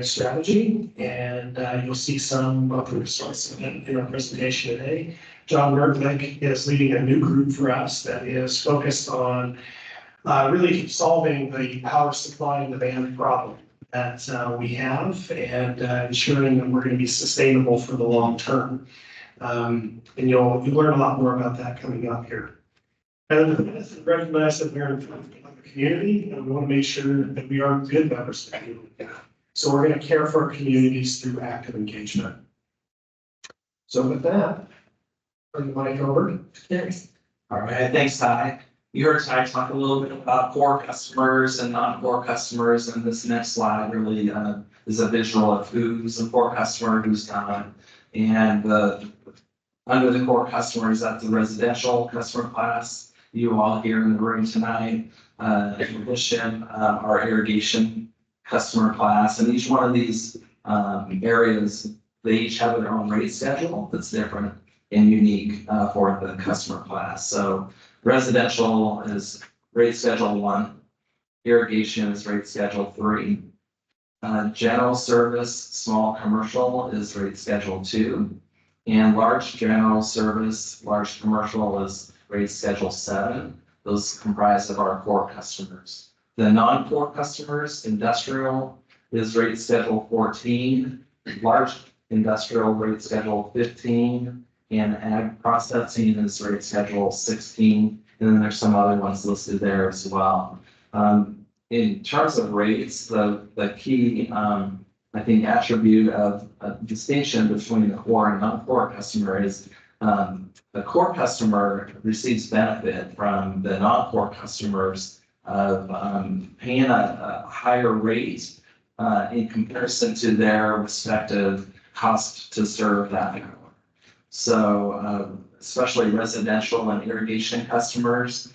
strategy, and you'll see some of the results in our presentation today. John Nerdlich is leading a new group for us that is focused on really solving the power supply and demand problem that we have, and ensuring that we're going to be sustainable for the long term. And you'll learn a lot more about that coming up here. And recognize that we're in the community, and we want to make sure that we are good members of the community. So we're going to care for our communities through active engagement. So with that, turn the mic over. Yes. All right, thanks, Ty. You heard Ty talk a little bit about core customers and non-core customers, and this next slide really is a visual of who's a core customer, who's not. And under the core customers, that's the residential customer class. You all here in the room tonight. In addition, our irrigation customer class, and each one of these areas, they each have their own rate schedule that's different and unique for the customer class. So residential is rate schedule 1, irrigation is rate schedule 3, general service, small commercial is rate schedule 2, and large general service, large commercial is rate schedule 7. Those comprise of our core customers. The non-core customers, industrial is rate schedule 14, large industrial rate schedule 15, and ag processing is rate schedule 16. And then there's some other ones listed there as well. In terms of rates, the key, I think, attribute of a distinction between the core and non-core customer is the core customer receives benefit from the non-core customers of paying a higher rate in comparison to their respective cost to serve that power. So especially residential and irrigation customers,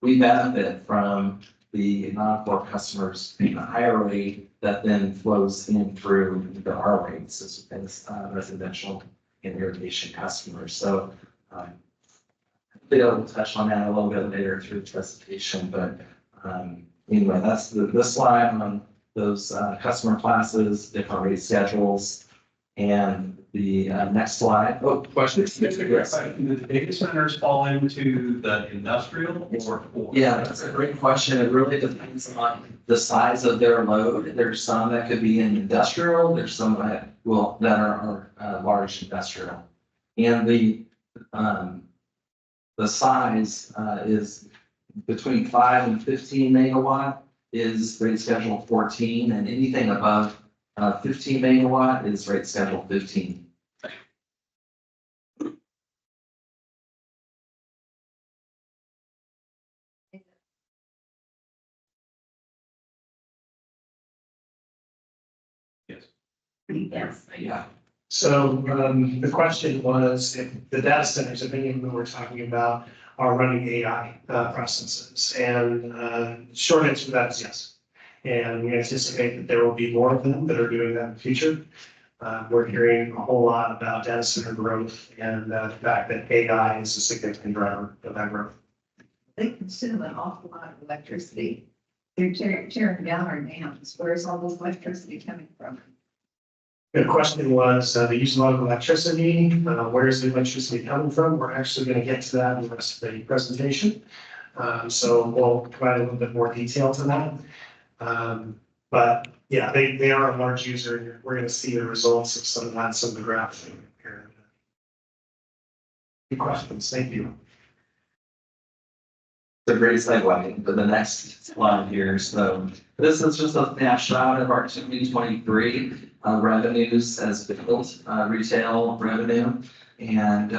we benefit from the non-core customers paying a higher rate that then flows in through our rates as residential and irrigation customers. So be able to touch on that a little bit later through the presentation, but anyway, that's the slide on those customer classes, different rate schedules, and the next slide. Oh, question. Do the data centers fall into the industrial or core? Yeah, that's a great question. It really depends on the size of their load. There's some that could be in industrial. There's some that are large industrial, and the size is between 5 and 15 megawatt is rate schedule 14, and anything above 15 megawatt is rate schedule 15. Yes. Yes. Yeah. So the question was if the data centers, if any of them we're talking about, are running AI processes, and short answer to that is yes. And we anticipate that there will be more of them that are doing that in the future. We're hearing a whole lot about data center growth and the fact that AI is a significant driver of that growth. They consume an awful lot of electricity. They're tearing down our dams. Where's all this electricity coming from? The question was, they use a lot of electricity. Where is the electricity coming from? We're actually going to get to that in the rest of the presentation. So we'll provide a little bit more detail to that. But yeah, they are a large user. We're going to see the results of some of that, some of the graphs here. Good questions. Thank you. It's a great segue to the next slide here. So this is just a snapshot of our 2023 revenues as built, retail revenue, and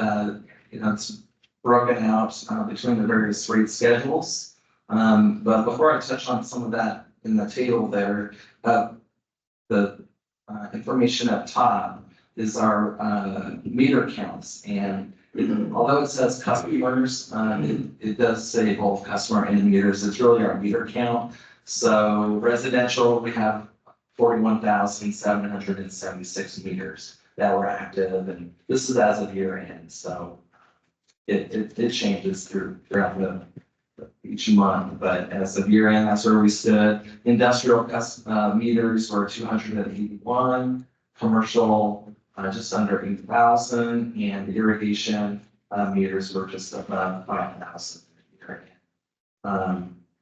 it's broken out between the various rate schedules. But before I touch on some of that in the table there, the information up top is our meter counts, and although it says customers, it does say both customer and meters. It's really our meter count. So residential, we have 41,776 meters that were active, and this is as of year end. So it changes throughout each month, but as of year end, that's where we stood. Industrial meters were 281, commercial just under 8,000, and the irrigation meters were just above 5,000.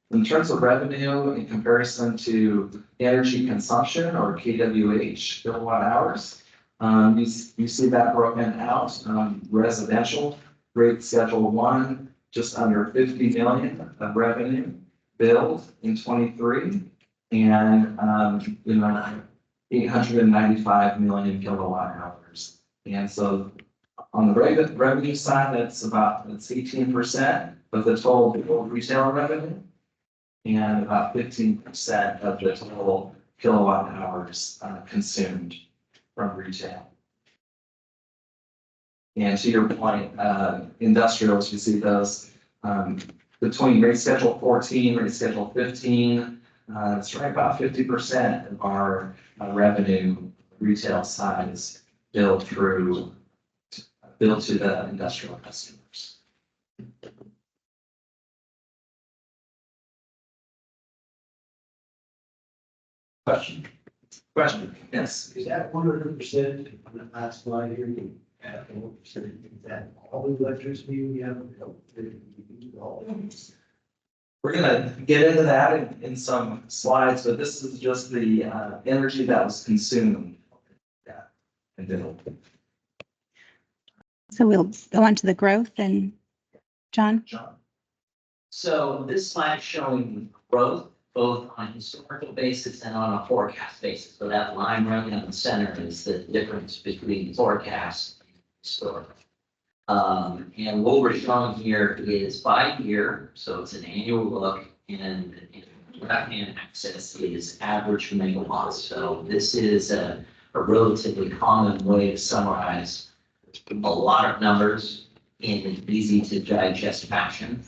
In terms of revenue, in comparison to energy consumption or kWh, kilowatt hours, you see that broken out. Residential rate schedule 1, just under 50 million of revenue billed in 23, and 895 million kilowatt hours. And so on the revenue side, that's 18% of the total retail revenue, and about 15% of the total kilowatt hours consumed from retail. And to your point, industrials, you see those between rate schedule 14, rate schedule 15, it's right about 50% of our revenue retail side is billed to the industrial customers. Question, yes. Is that 100% on the last slide here? At 100%, is that all the electricity we have? We're gonna get into that in some slides, but this is just the energy that was consumed. Yeah, and then So we'll go on to the growth and John? John. So this slide is showing growth both on a historical basis and on a forecast basis. So that line right down the center is the difference between forecast and historical. And what we're showing here is by year, so it's an annual look, and left-hand axis is average megawatts. So this is a relatively common way to summarize a lot of numbers in an easy to digest fashion.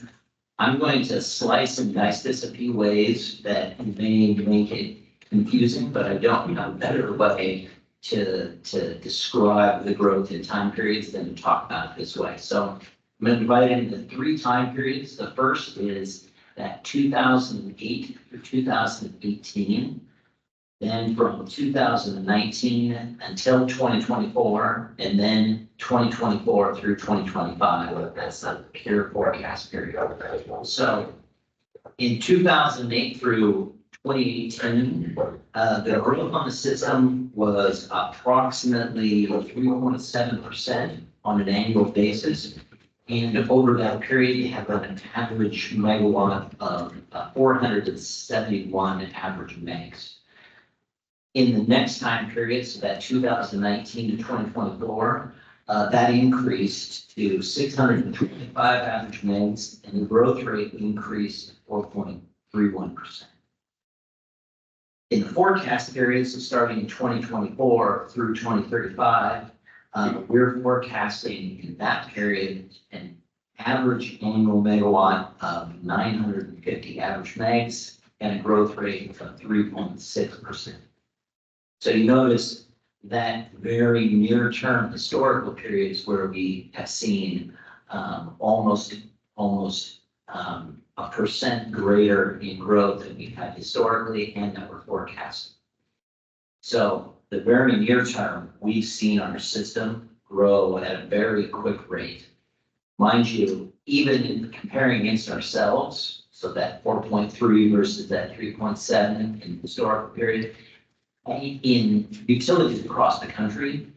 I'm going to slice and dice this a few ways that may make it confusing, but I don't know a better way to describe the growth in time periods than to talk about it this way. So I'm going to divide it into 3 time periods. The first is that 2008 through 2018. Then from 2019 until 2024, and then 2024 through 2025. That's the pure forecast period. So in 2008 through 2018, the growth on the system was approximately 3.7% on an annual basis. And over that period, you have an average megawatt of 471 average megs. In the next time period, so that 2019 to 2024, that increased to 625 average megs, and the growth rate increased 4.31%. In the forecast period, so starting in 2024 through 2035, we're forecasting in that period an average annual megawatt of 950 average megs and a growth rate of 3.6%. So you notice that very near-term historical periods where we have seen almost a percent greater in growth than we've had historically and that we're forecasting. So the very near term, we've seen our system grow at a very quick rate. Mind you, even in comparing against ourselves, so that 4.3 versus that 3.7 in the historical period, in utilities across the country,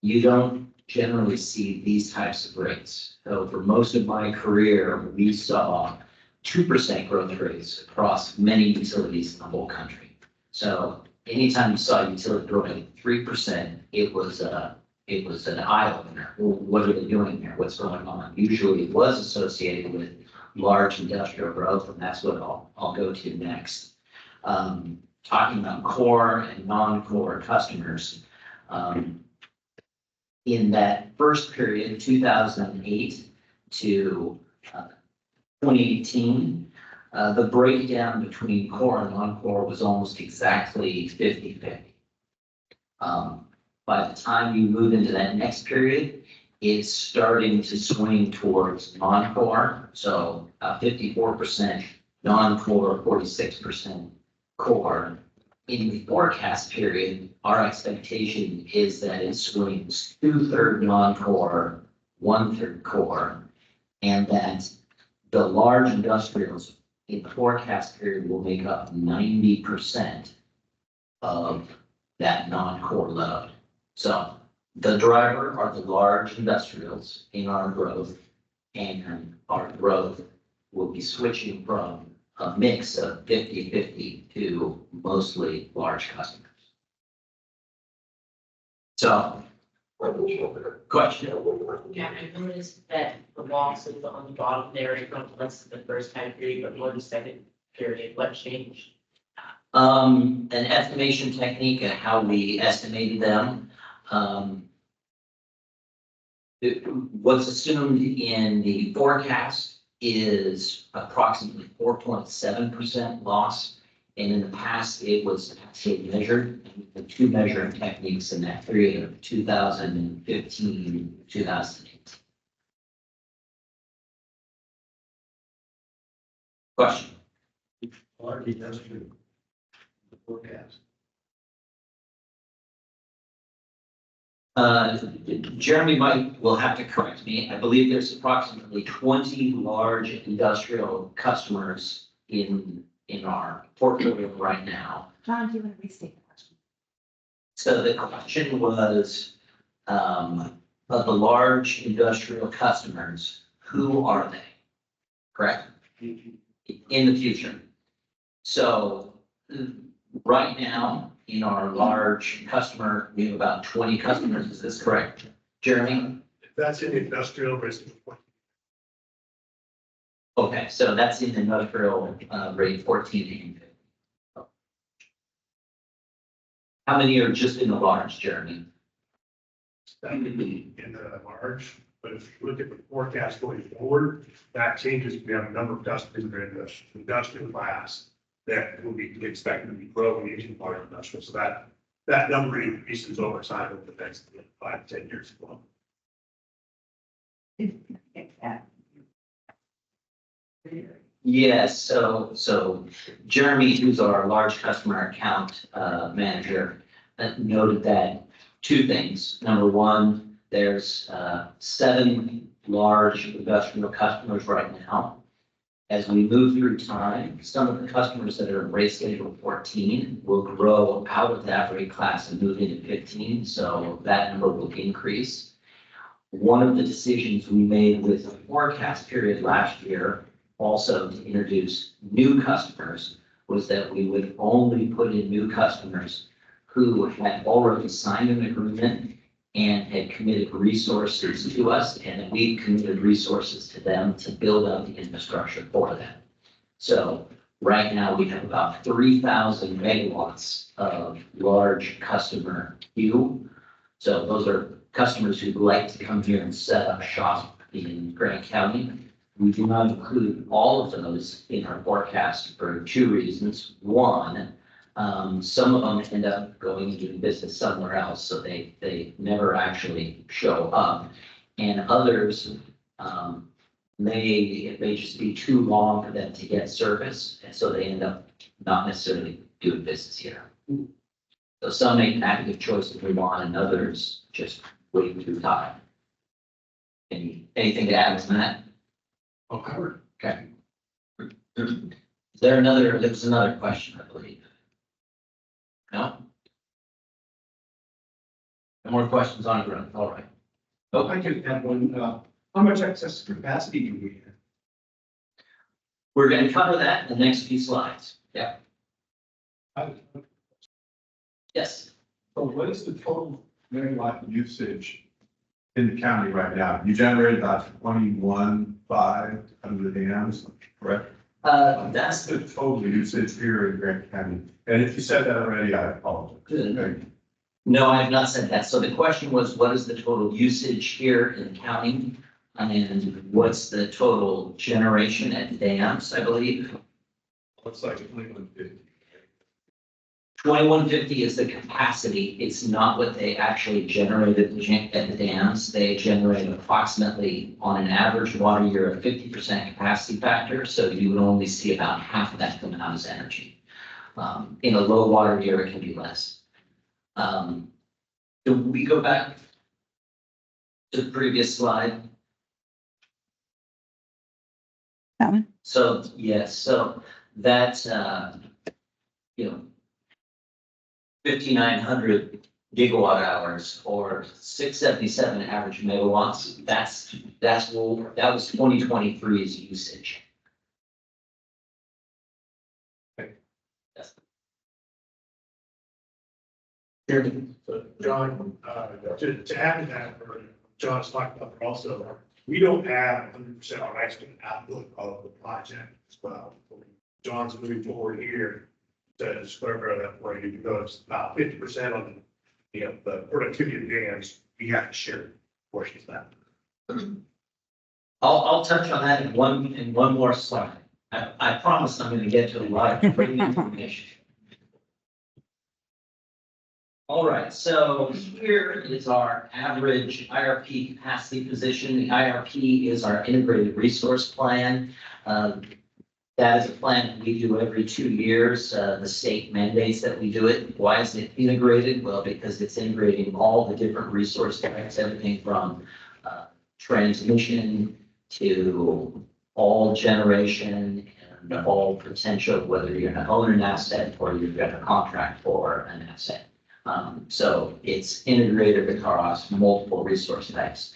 you don't generally see these types of rates. So for most of my career, we saw 2% growth rates across many utilities in the whole country. So anytime you saw a utility growing at 3%, it was an eye opener. Well, what are they doing there? What's going on? Usually it was associated with large industrial growth, and that's what I'll go to next. Talking about core and non-core customers. In that first period, 2008 to 2018, the breakdown between core and non-core was almost exactly 50-50. By the time you move into that next period, it's starting to swing towards non-core. So 54% non-core, 46% core. In the forecast period, our expectation is that it swings 2/3 non-core, 1/3 core. And that the large industrials in the forecast period will make up 90% of that non-core load. So the driver are the large industrials in our growth, and our growth will be switching from a mix of 50-50 to mostly large customers. So, question? Yeah, I noticed that the losses on the bottom there is not less than the first time period, but more the second period. What changed? An estimation technique and how we estimated them. What's assumed in the forecast is approximately 4.7% loss. And in the past, it was actually measured, the two measuring techniques in that period of 2015, 2018. Question? Large industrial forecast. Jeremy will have to correct me. I believe there's approximately 20 large industrial customers in our portfolio right now. John, do you want to restate the question? So the question was, of the large industrial customers, who are they? Correct? In the future. So right now, in our large customer, we have about 20 customers. Is this correct, Jeremy? That's in industrial risk. Okay, so that's in the industrial rate 14 and 15. How many are just in the large, Jeremy? That would be in the large, but if you look at the forecast going forward, that changes. We have a number of customers that are in the industrial class that will be expected to be growing into large industrial. So that number increases over time over the next 5 to 10 years. Yes, so Jeremy, who's our large customer account manager, noted that two things. Number one, there's 7 large industrial customers right now. As we move through time, some of the customers that are in rate schedule 14 will grow out of that rate class and move into 15, so that number will increase. One of the decisions we made with the forecast period last year, also to introduce new customers, was that we would only put in new customers who had already signed an agreement and had committed resources to us, and that we committed resources to them to build out the infrastructure for them. So right now, we have about 3,000 megawatts of large customer queue. So those are customers who'd like to come here and set up shop in Grant County. We do not include all of those in our forecast for 2 reasons. One, some of them end up going and doing business somewhere else, so they never actually show up. And others, it may just be too long for them to get service, and so they end up not necessarily doing business here. So some make an active choice to move on, and others just wait through time. Anything to add to that? Oh, covered. Okay. There was another question, I believe. No? No more questions on growth, all right. Oh, I could add one, how much excess capacity do we have? We're gonna cover that in the next few slides. Yeah, yes. So what is the total megawatt usage in the county right now? You generate about 21.5 under the dams, correct? That's That's the total usage here in Grant County. And if you said that already, I apologize. good. No, I have not said that. So the question was, what is the total usage here in the county? And what's the total generation at the dams, I believe? Looks like 2150. 2150 is the capacity. It's not what they actually generated at the dams. They generate approximately, on an average water year, a 50% capacity factor. So you would only see about half of that come out as energy. In a low water year, it can be less. Do we go back to the previous slide? That one. So, yes, so that's, 5,900 gigawatt hours or 677 average megawatts. That was 2023's usage. Chairman, so John, to add to that, or John's talked about also, we don't have 100% our estimate output of the project as well. John's moving forward here to just clarify that for you, because about 50% on the productivity of the dams, we have to share portions of that. I'll touch on that in one more slide. I promise I'm gonna get to a lot of great information. All right, so here is our average IRP capacity position. The IRP is our integrated resource plan. That is a plan that we do every 2 years. The state mandates that we do it. Why is it integrated? Well, because it's integrating all the different resource types, everything from transmission to all generation and all potential, whether you're going to own an asset or you've got a contract for an asset. So it's integrated across multiple resource types.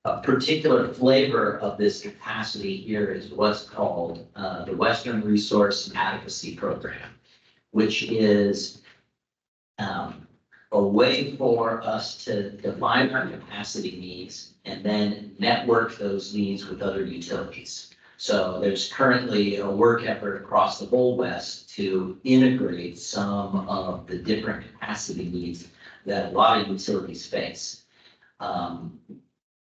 A particular flavor of this capacity here is what's called the Western Resource Adequacy Program, which is a way for us to define our capacity needs and then network those needs with other utilities. So there's currently a work effort across the whole West to integrate some of the different capacity needs that a lot of utilities face.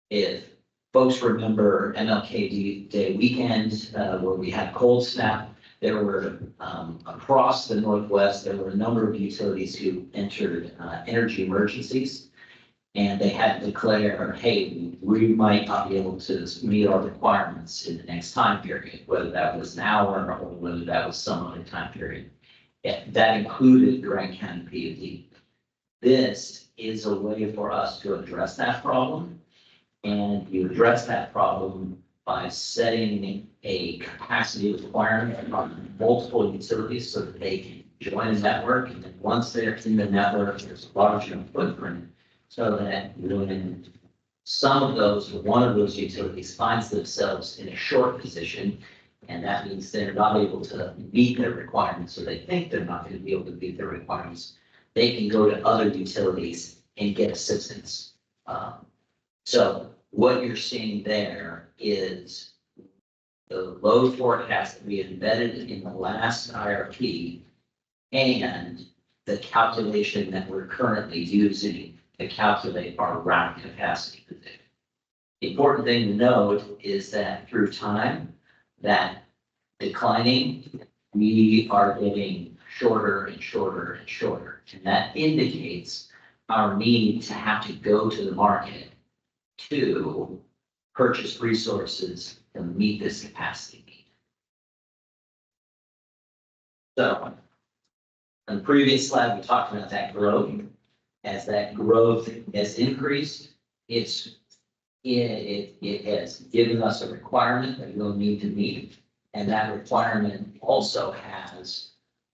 If folks remember MLK Day weekend, where we had cold snap, there were, across the Northwest, there were a number of utilities who entered energy emergencies. And they had to declare, hey, we might not be able to meet our requirements in the next time period, whether that was an hour or whether that was some other time period. That included Grant County PUD. This is a way for us to address that problem. And you address that problem by setting a capacity requirement on multiple utilities so that they can join a network. And then once they're in the network, there's a large enough footprint so that when some of those, or one of those utilities finds themselves in a short position, and that means they're not able to meet their requirements, or they think they're not going to be able to meet their requirements, they can go to other utilities and get assistance. So what you're seeing there is the load forecast that we embedded in the last IRP and the calculation that we're currently using to calculate our route capacity position. The important thing to note is that through time, that declining, we are getting shorter and shorter and shorter. And that indicates our need to have to go to the market to purchase resources to meet this capacity need. So on the previous slide, we talked about that growth. As that growth has increased, it has given us a requirement that we'll need to meet. And that requirement also has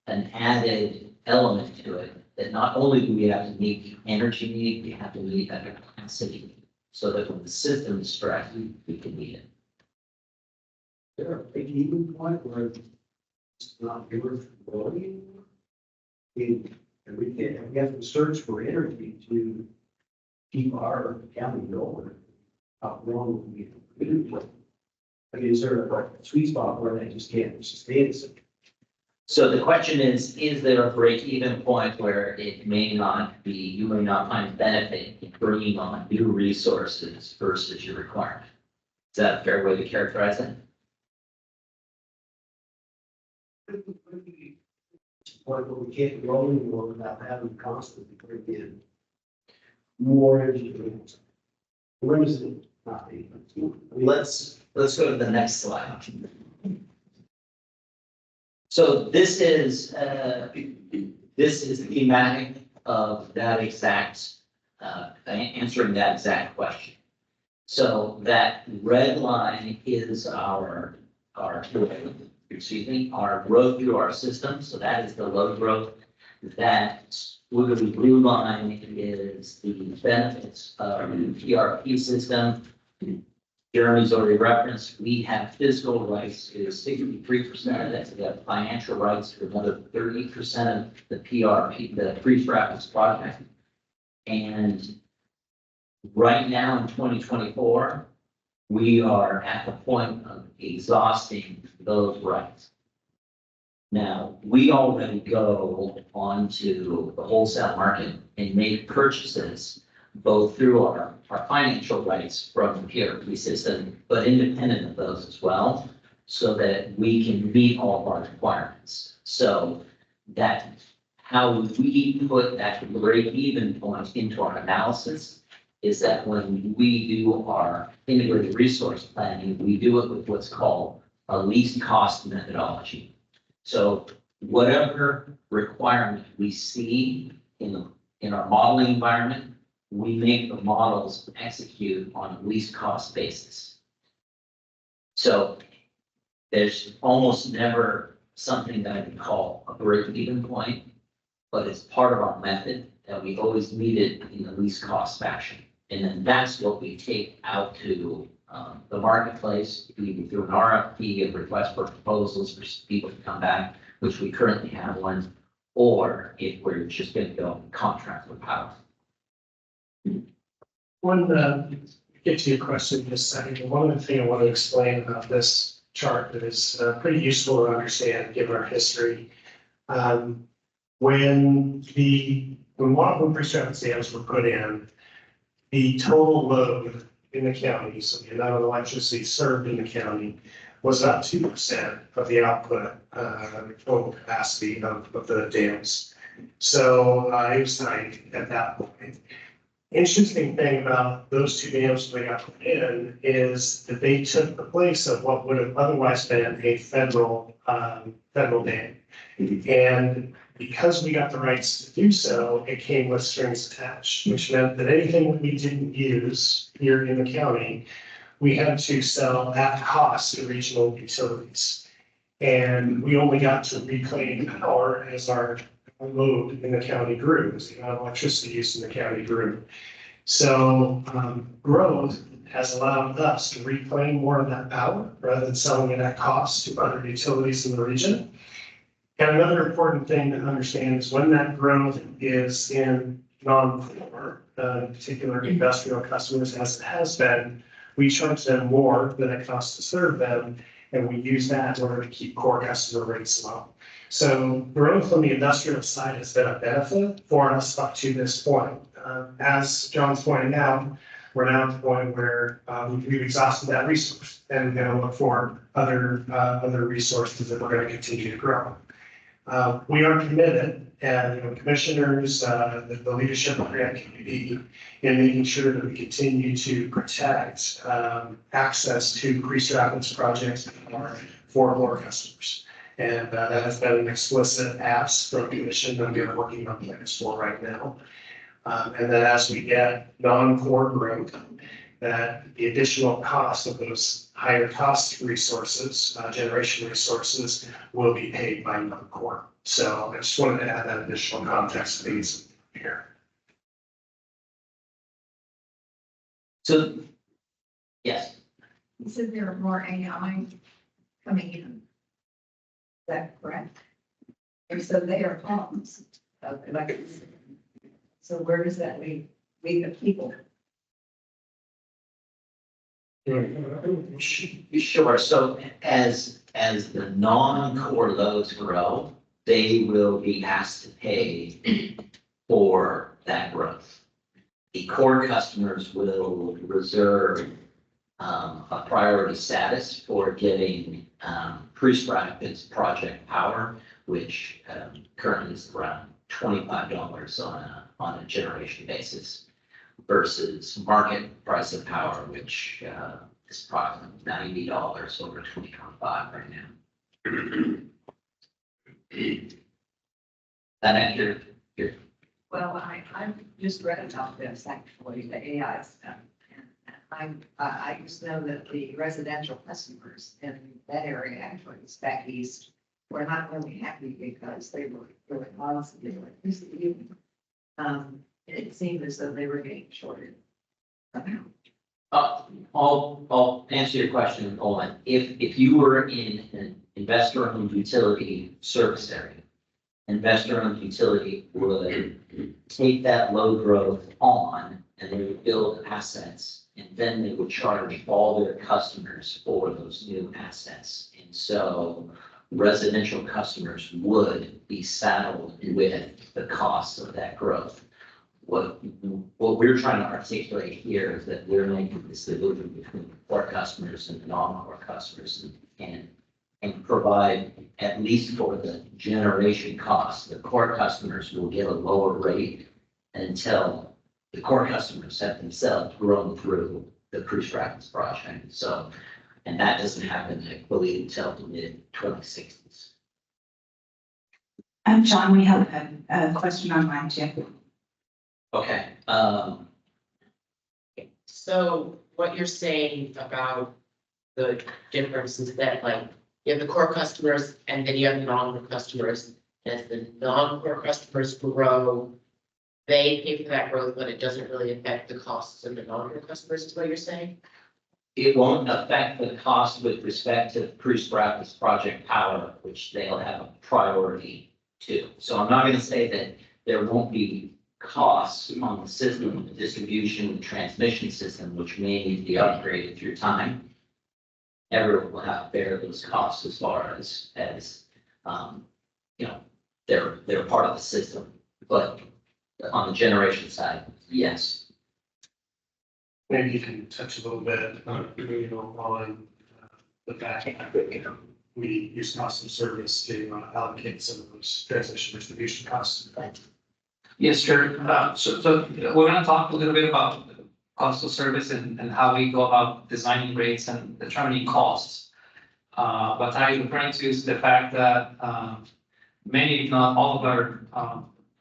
an added element to it that not only do we have to meet the energy need, we have to meet that capacity need, so that when the system is stressed, we can meet it. Is there a big even point where it's not worth growing? And we have to search for energy to keep our county going. How long will we do it? I mean, is there a sweet spot where they just can't sustain it? So the question is there a break-even point where it may not be, you may not find benefit in bringing on new resources versus your requirement? Is that a fair way to characterize it? point where we can't grow anymore without having to constantly bring in more engineers. When is it not be? Let's go to the next slide. So this is thematic of that exact, answering that exact question. So that red line is our growth through our system. So that is the load growth. That wiggly blue line is the benefits of the PRP system. Jeremy's already referenced, we have physical rights to 63% of that. We have financial rights for another 30% of the PRP, the pre-practice project. And right now in 2024, we are at the point of exhausting those rights. Now, we already go onto the wholesale market and make purchases both through our financial rights from the PRP system, but independent of those as well, so that we can meet all of our requirements. So that how we put that break-even point into our analysis is that when we do our integrated resource planning, we do it with what's called a least cost methodology. So whatever requirement we see in our modeling environment, we make the models execute on a least cost basis. So there's almost never something that I would call a break-even point, but it's part of our method that we always meet it in the least cost fashion. And then that's what we take out to the marketplace, either through an RFP, a request for proposals for people to come back, which we currently have one, or if we're just going to go contract with power. Get to your question in just a second. One of the things I want to explain about this chart that is pretty useful to understand, given our history. When Wahoo pre-strap dams were put in, the total load in the county, so the amount of electricity served in the county, was about 2% of the output, total capacity of the dams. So it was 90 at that point. Interesting thing about those two dams that they got put in is that they took the place of what would have otherwise been a federal dam. And because we got the rights to do so, it came with strings attached, which meant that anything that we didn't use here in the county, we had to sell at cost to regional utilities. And we only got to reclaim power as our load in the county grew, as the amount of electricity used in the county grew. So growth has allowed us to reclaim more of that power rather than selling it at cost to other utilities in the region. And another important thing to understand is when that growth is in non-core, in particular industrial customers, as it has been, we charge them more than it costs to serve them, and we use that in order to keep core customer rates low. So growth on the industrial side has been a benefit for us up to this point. As John's pointing out, we're now at the point where we've exhausted that resource, and we're going to look for other resources that we're going to continue to grow. We are committed, and commissioners, the leadership of Grant PUD, in making sure that we continue to protect access to pre-strapping projects for more customers. And that has been an explicit ask from the commission that we are working on plans for right now. And then as we get non-core growth, that the additional cost of those higher cost resources, generation resources, will be paid by non-core. So I just wanted to add that additional context piece here. So, yes, You said there are more AI coming in. Is that correct? And so they are problems of electricity. So where does that leave the people? sure. So as the non-core loads grow, they will be asked to pay for that growth. The core customers will reserve a priority status for getting pre-strapped project power, which currently is around $25 on a generation basis versus market price of power, which is approximately $90 over 2025 right now. That accurate? Well, I've just read about this, actually, the AI stuff. And I just know that the residential customers in that area, actually, it's back east, were not really happy because they were really positive. It seemed as though they were getting shorted. I'll answer your question, Owen. If you were in an investor-owned utility service area, investor-owned utility would take that load growth on and they would build assets, and then they would charge all their customers for those new assets. And so residential customers would be saddled with the cost of that growth. What we're trying to articulate here is that we're making this division between core customers and non-core customers and provide, at least for the generation costs, the core customers will get a lower rate until the core customers have themselves grown through the cruise practice project. So, and that doesn't happen, I believe, until the mid-2060s. John, we have a question online too. Okay, So what you're saying about the difference is that like you have the core customers and then you have the non-core customers. As the non-core customers grow, they pay for that growth, but it doesn't really affect the costs of the non-core customers, is what you're saying? it won't affect the cost with respect to cruise practice project power, which they'll have a priority to. So I'm not gonna say that there won't be costs on the system, the distribution, the transmission system, which may need to be upgraded through time. Everyone will have to bear those costs as far as, you know, they're part of the system, but on the generation side, yes. Maybe you can touch a little bit, on the fact that, we use cost of service to allocate some of those transmission distribution costs. Yes, sure. So we're gonna talk a little bit about cost of service and how we go about designing rates and determining costs. What I'm referring to is the fact that many, if not all of our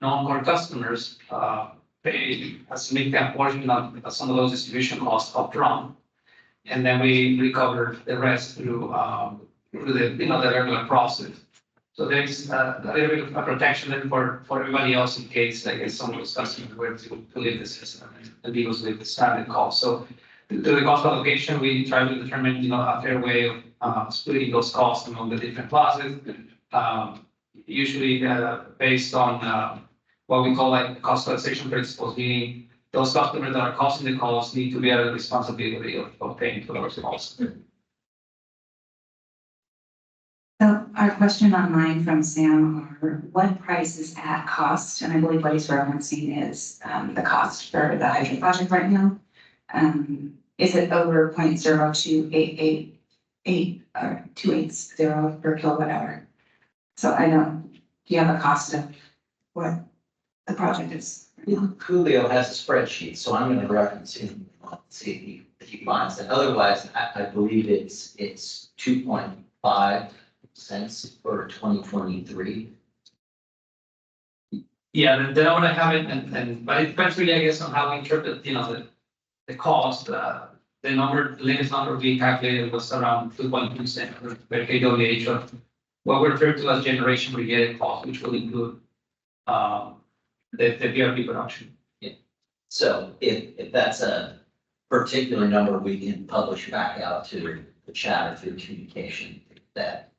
non-core customers pay a significant portion of some of those distribution costs upfront. And then we recover the rest through the, the regular process. So there's a little bit of a protection there for everybody else in case, I guess, some of those customers were to leave the system and be able to leave the standard cost. So to the cost allocation, we try to determine, a fair way of splitting those costs among the different classes. Usually based on what we call like cost allocation principles, meaning those customers that are causing the cost need to bear the responsibility of paying for those costs. So our question online from Sam are, what price is at cost? And I believe what he's referencing is the cost for the hydro project right now. Is it over 0.02888 or 280 per kilowatt hour? So do you have a cost of what the project is? Coolio has a spreadsheet, so I'm gonna reference him, see if he finds it. Otherwise, I believe it's 2.5 cents for 2023. Yeah, then I want to have it, but it depends really, I guess, on how we interpret, the cost. The latest number we calculated was around 2.2 cents per kWh of what we refer to as generation related cost, which will include the PRP production. Yeah. So if that's a particular number, we can publish back out to the chat or through communication that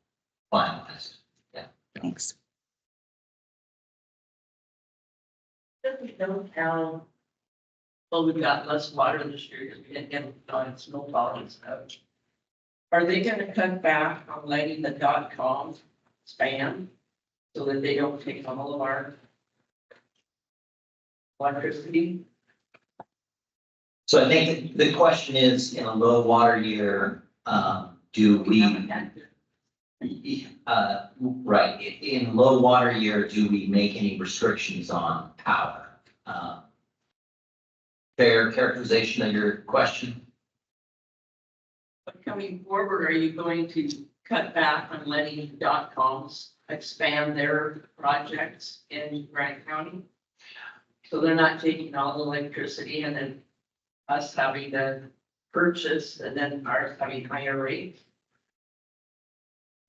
finalized. Yeah. Thanks. Doesn't know how, well, we've got less water this year because we didn't get snowfall and stuff. Are they gonna cut back on letting the .com spam so that they don't take all of our electricity? So I think the question is, in a low water year, do we? Right, in low water year, do we make any restrictions on power? Fair characterization of your question? But coming forward, are you going to cut back on letting .coms expand their projects in Grant County? So they're not taking all the electricity and then us having to purchase and then ours having higher rates?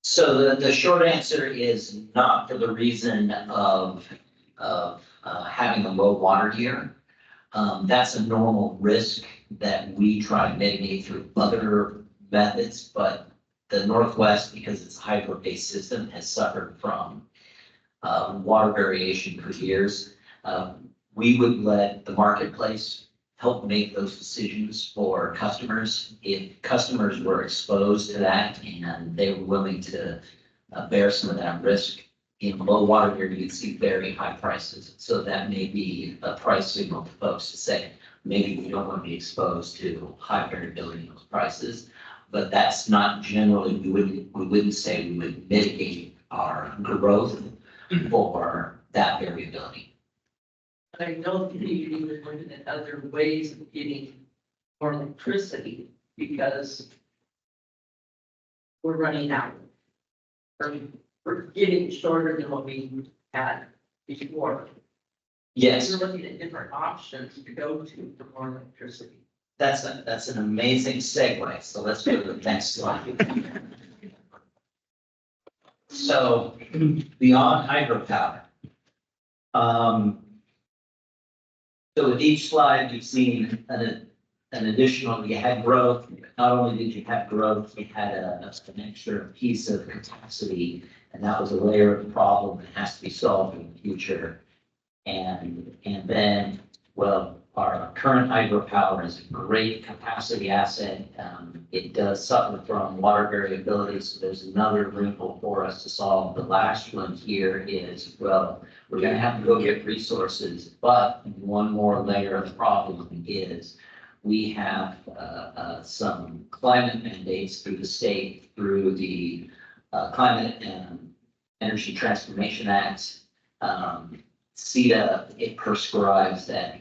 So the short answer is not for the reason of having a low water year. That's a normal risk that we try to mitigate through other methods, but the Northwest, because it's a hydro-based system, has suffered from water variation for years. We would let the marketplace help make those decisions for customers. If customers were exposed to that and they were willing to bear some of that risk, in low water year, you'd see very high prices. So that may be a price signal to folks to say, maybe we don't want to be exposed to high variability in those prices. But that's not generally, we wouldn't say we would mitigate our growth for that variability. I know that you were looking at other ways of getting more electricity because we're running out. Or we're getting shorter than what we had before. Yes, We're looking at different options to go to for more electricity. that's an amazing segue. So let's go to the next slide. So beyond hydropower. So with each slide, you've seen an additional, you had growth. Not only did you have growth, you had an extra piece of capacity, and that was a layer of the problem that has to be solved in the future. And then, well, our current hydropower is a great capacity asset. It does suffer from water variability, so there's another wrinkle for us to solve. The last one here is, well, we're gonna have to go get resources, but one more layer of the problem is we have some climate mandates through the state, through the Climate and Energy Transformation Act. CETA, it prescribes that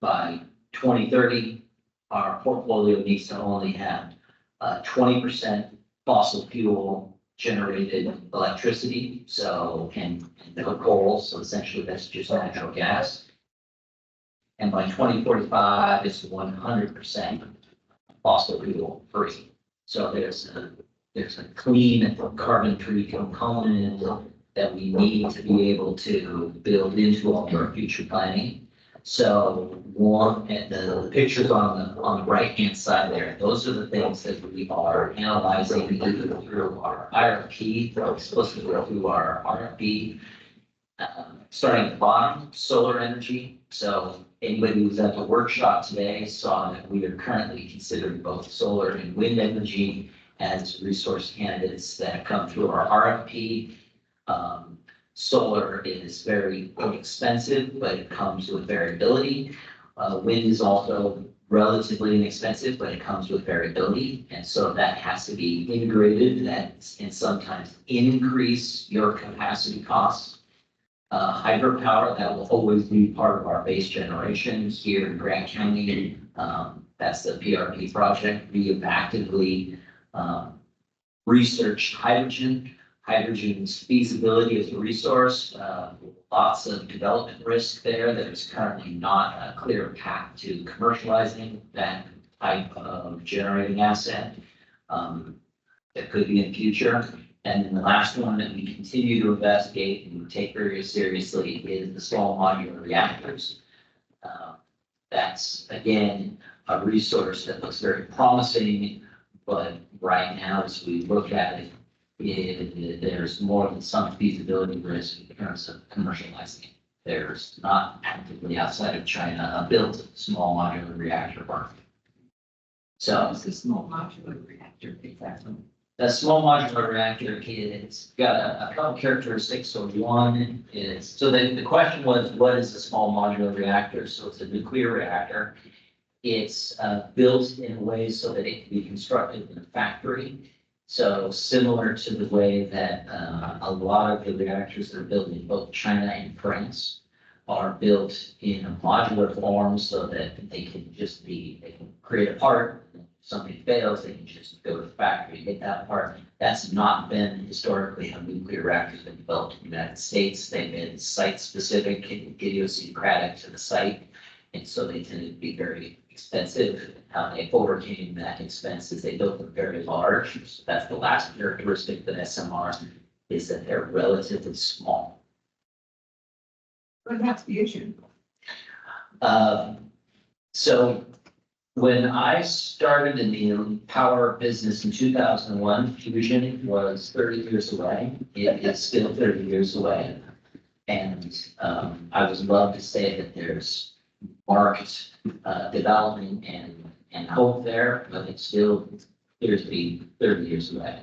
by 2030, our portfolio needs to only have 20% fossil fuel generated electricity, so, and no coal, so essentially that's just natural gas. And by 2045, it's 100% fossil fuel free. So there's a clean carbon-free component that we need to be able to build into all of our future planning. So one, and the pictures on the right-hand side there, those are the things that we are analyzing either through our IRP, explicitly through our RFP. Starting at the bottom, solar energy. So anybody who was at the workshop today saw that we are currently considering both solar and wind energy as resource candidates that have come through our RFP. Solar is very inexpensive, but it comes with variability. Wind is also relatively inexpensive, but it comes with variability. And so that has to be integrated, that and sometimes increase your capacity costs. Hydropower, that will always be part of our base generation here in Grant County. That's the PRP project. We have actively researched hydrogen. Hydrogen's feasibility as a resource, lots of development risk there. There's currently not a clear path to commercializing that type of generating asset. That could be in future. And then the last one that we continue to investigate and take very seriously is the small modular reactors. That's again, a resource that looks very promising, but right now, as we look at it, there's more than some feasibility risk in terms of commercializing it. There's not actively outside of China a built small modular reactor park. So It's a small modular reactor, exactly. the small modular reactor, it's got a couple characteristics. So one is, so the question was, what is a small modular reactor? So it's a nuclear reactor. It's built in ways so that it can be constructed in a factory. So similar to the way that a lot of the reactors that are built in both China and France are built in a modular form so that they can create a part. If something fails, they can just go to the factory, get that part. That's not been historically how nuclear reactors have been built in the United States. They've been site-specific and idiosyncratic to the site. And so they tend to be very expensive. How they overcame that expense is they built them very large. So that's the last characteristic of SMR is that they're relatively small. What about fusion? So when I started in the power business in 2001, fusion was 30 years away. It is still 30 years away. And I would love to say that there's marked development and hope there, but it still appears to be 30 years away.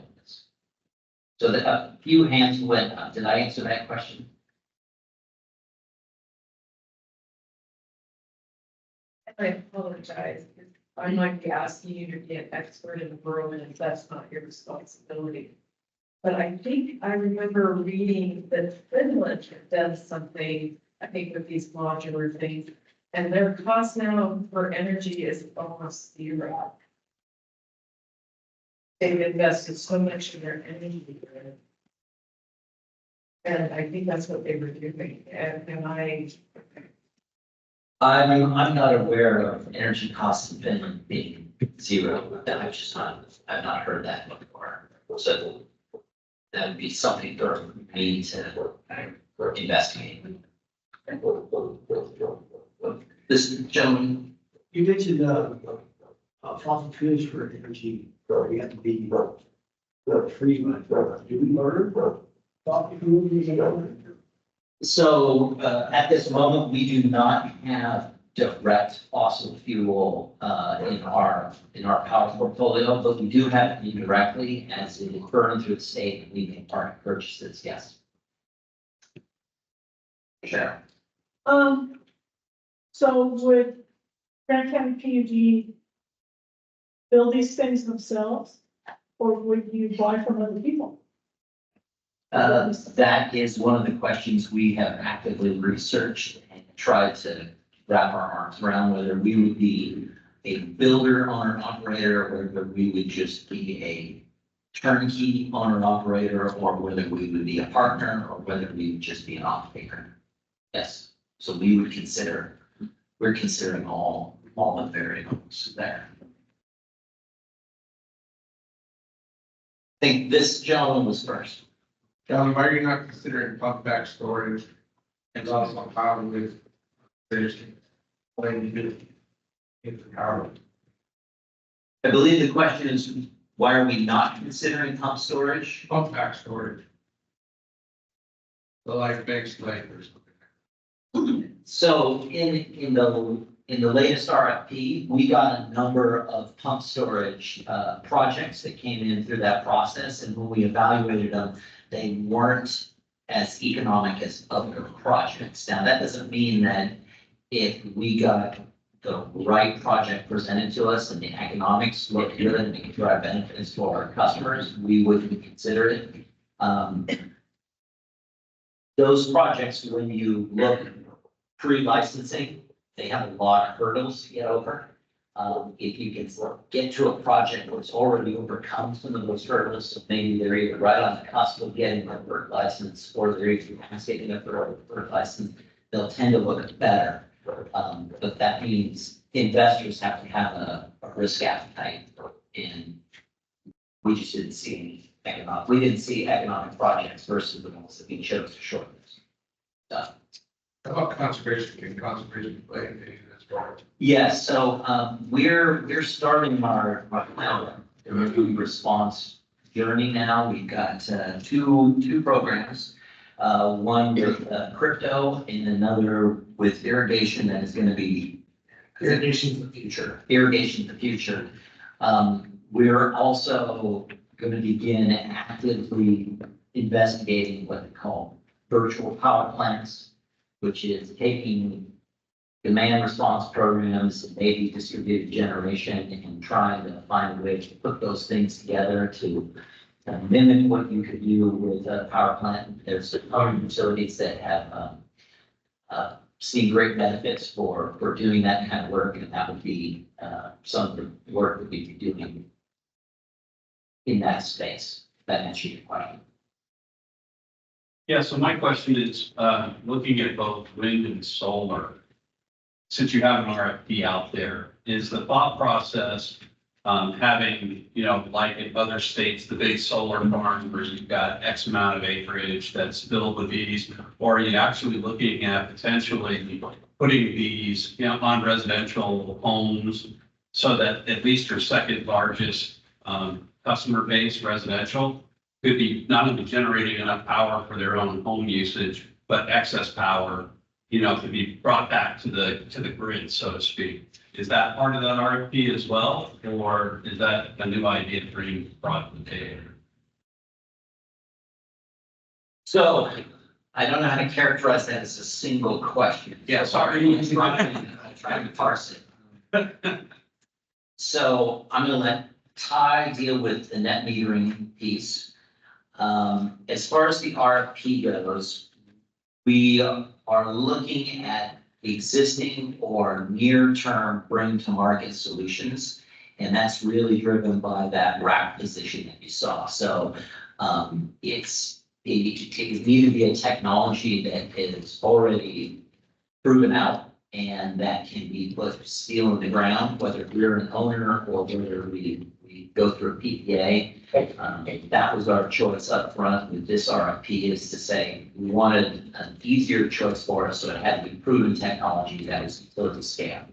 So a few hands went up. Did I answer that question? I apologize. I might be asking you to be an expert in the world, and if that's not your responsibility. But I think I remember reading that Finland does something, I think, with these modular things, and their cost now for energy is almost zero. They've invested so much in their energy. And I think that's what they were doing, and I'm not aware of energy costs in Finland being zero. I've not heard that before. So that would be something for me to investigate. This gentleman, You mentioned, fossil fuels for energy, you have to be, free, but do we burn fossil fuels? so at this moment, we do not have direct fossil fuel in our power portfolio, but we do have it indirectly as it is burned through the state and we make part purchases, yes. Sure. So would Grant County PUD build these things themselves? Or would you buy from other people? That is one of the questions we have actively researched and tried to wrap our arms around, whether we would be a builder, owner, operator, or whether we would just be a turnkey owner, operator, or whether we would be a partner, or whether we would just be an operator. Yes, so we're considering all the variables there. I think this gentleman was first. Why are you not considering pump back storage and also power with there's when you do in the power? I believe the question is, why are we not considering pump storage? Pump back storage. So like banks lake or something. So in the latest RFP, we got a number of pump storage projects that came in through that process, and when we evaluated them, they weren't as economic as other projects. Now, that doesn't mean that if we got the right project presented to us and the economics look good and we can drive benefits for our customers, we wouldn't consider it. Those projects, when you look pre-licensing, they have a lot of hurdles to get over. If you can get to a project that's already overcome some of those hurdles, so maybe they're either right on the cusp of getting their FERC license or they're even getting a FERC license, they'll tend to look better. But that means investors have to have a risk appetite, and we just didn't see any economic projects versus the ones that we chose to shortlist. So. How about conservation? Can conservation play in this part? Yes, so we're starting our emergency response journey now. We've got two programs, one with crypto and another with irrigation that is going to be Irrigation for the future. Irrigation for the future. We're also going to begin actively investigating what they call virtual power plants, which is taking demand response programs and maybe distributed generation and trying to find a way to put those things together to kind of mimic what you could do with a power plant. There's power utilities that have, seen great benefits for doing that kind of work, and that would be, some of the work that we'd be doing in that space. That answers your question. Yeah, so my question is, looking at both wind and solar, since you have an RFP out there, is the thought process, having, like in other states, the big solar farms where you've got X amount of acreage that's filled with these, or are you actually looking at potentially putting these, on residential homes so that at least your second largest, customer base, residential, could be not only generating enough power for their own home usage, but excess power, to be brought back to the grid, so to speak. Is that part of that RFP as well, or is that a new idea being brought to the table? So I don't know how to characterize that as a single question. Yeah, sorry. I'm trying to parse it. So I'm gonna let Ty deal with the net metering piece. As far as the RFP goes, we are looking at existing or near-term bring to market solutions. And that's really driven by that rack position that you saw. So it needs to be a technology that is already proven out and that can be put steel in the ground, whether we're an owner or whether we go through a PPA. That was our choice up front with this RFP, is to say we wanted an easier choice for us, so it had to be proven technology that was utility scale.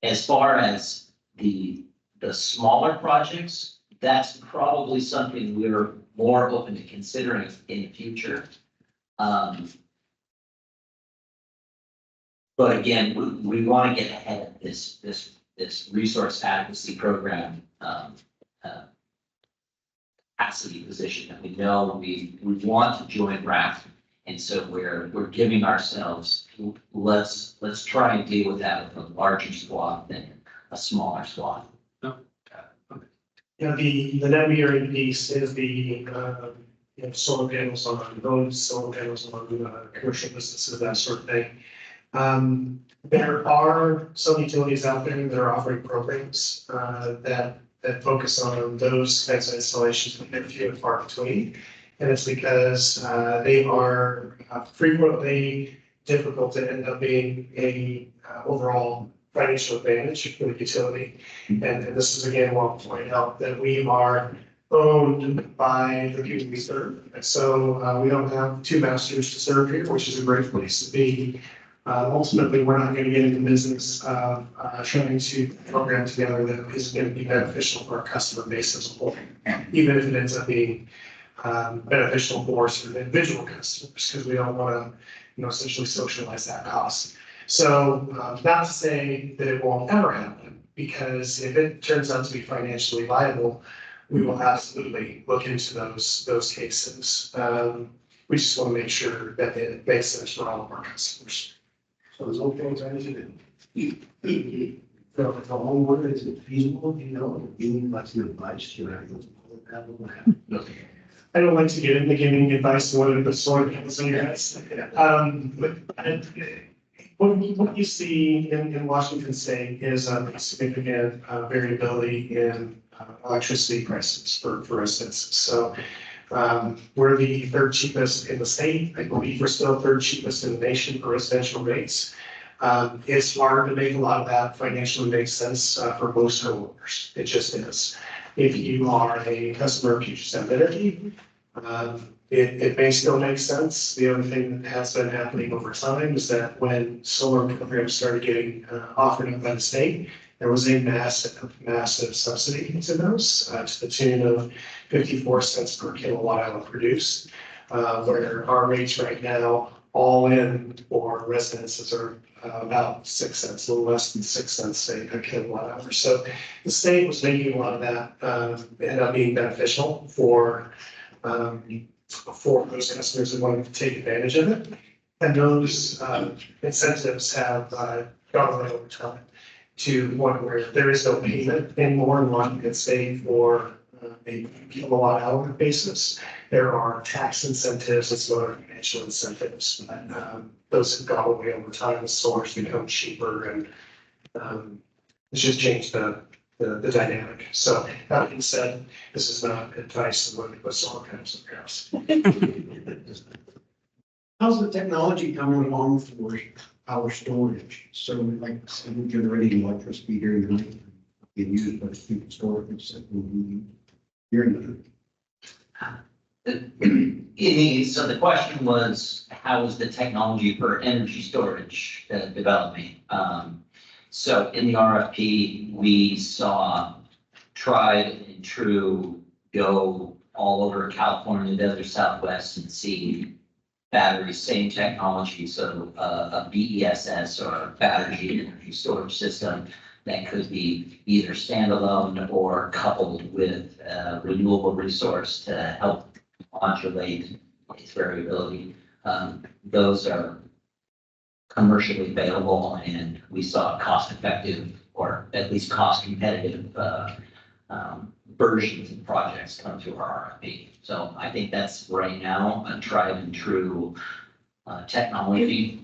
As far as the smaller projects, that's probably something we're more open to considering in the future. But again, we want to get ahead of this resource adequacy program capacity position that we know we want to join RAF. And so we're giving ourselves, let's try and deal with that with a larger swath than a smaller swath. Yeah, the net metering piece is the, solar panels on homes, solar panels on commercial businesses, that sort of thing. There are some utilities out there that are offering programs that focus on those kinds of installations, but they're few and far between. And it's because they are frequently difficult to end up being a overall financial advantage for the utility. And this is again, one point out that we are owned by the people we serve. And so we don't have two masters to serve here, which is a great place to be. Ultimately, we're not going to get into business trying to program together that is going to be beneficial for our customer base as a whole, even if it ends up being beneficial for sort of individual customers, because we don't want to, essentially socialize that cost. So not to say that it won't ever happen, because if it turns out to be financially viable, we will absolutely look into those cases. We just want to make sure that it makes sense for all of our customers. So there's no things I need to do. So if the homeowner, is it feasible, giving like some advice to that? I don't like to get into giving advice to whether the solar panels on your house. But what you see in Washington State is a significant variability in electricity prices for residents. So we're the third cheapest in the state. I believe we're still third cheapest in the nation for residential rates. It's hard to make a lot of that financially make sense for most homeowners. It just is. If you are a customer of Puget Sound Energy, it may still make sense. The other thing that has been happening over time is that when solar programs started getting offered up by the state, there was a massive subsidy to those to the tune of 54 cents per kilowatt hour produced, where our rates right now, all in for residences, are about 6 cents, a little less than 6 cents a kilowatt hour. So the state was making a lot of that end up being beneficial for those customers that wanted to take advantage of it. And those incentives have gone away over time to one where there is no payment anymore in Washington State for a kilowatt hour basis. There are tax incentives as well as financial incentives, but those have gone away over time as solar's become cheaper and it's just changed the dynamic. So that being said, this is not advice on what solar panels in your house. How's the technology coming along for power storage? So like generating electricity during the night, being used by people storage that will be during So the question was, how is the technology for energy storage developing? So in the RFP, we saw tried and true go all over California, desert Southwest, and see batteries, same technology, so a BESS or a battery energy storage system that could be either standalone or coupled with a renewable resource to help modulate its variability. Those are commercially available, and we saw cost effective or at least cost competitive versions of projects come through our RFP. So I think that's right now a tried and true technology.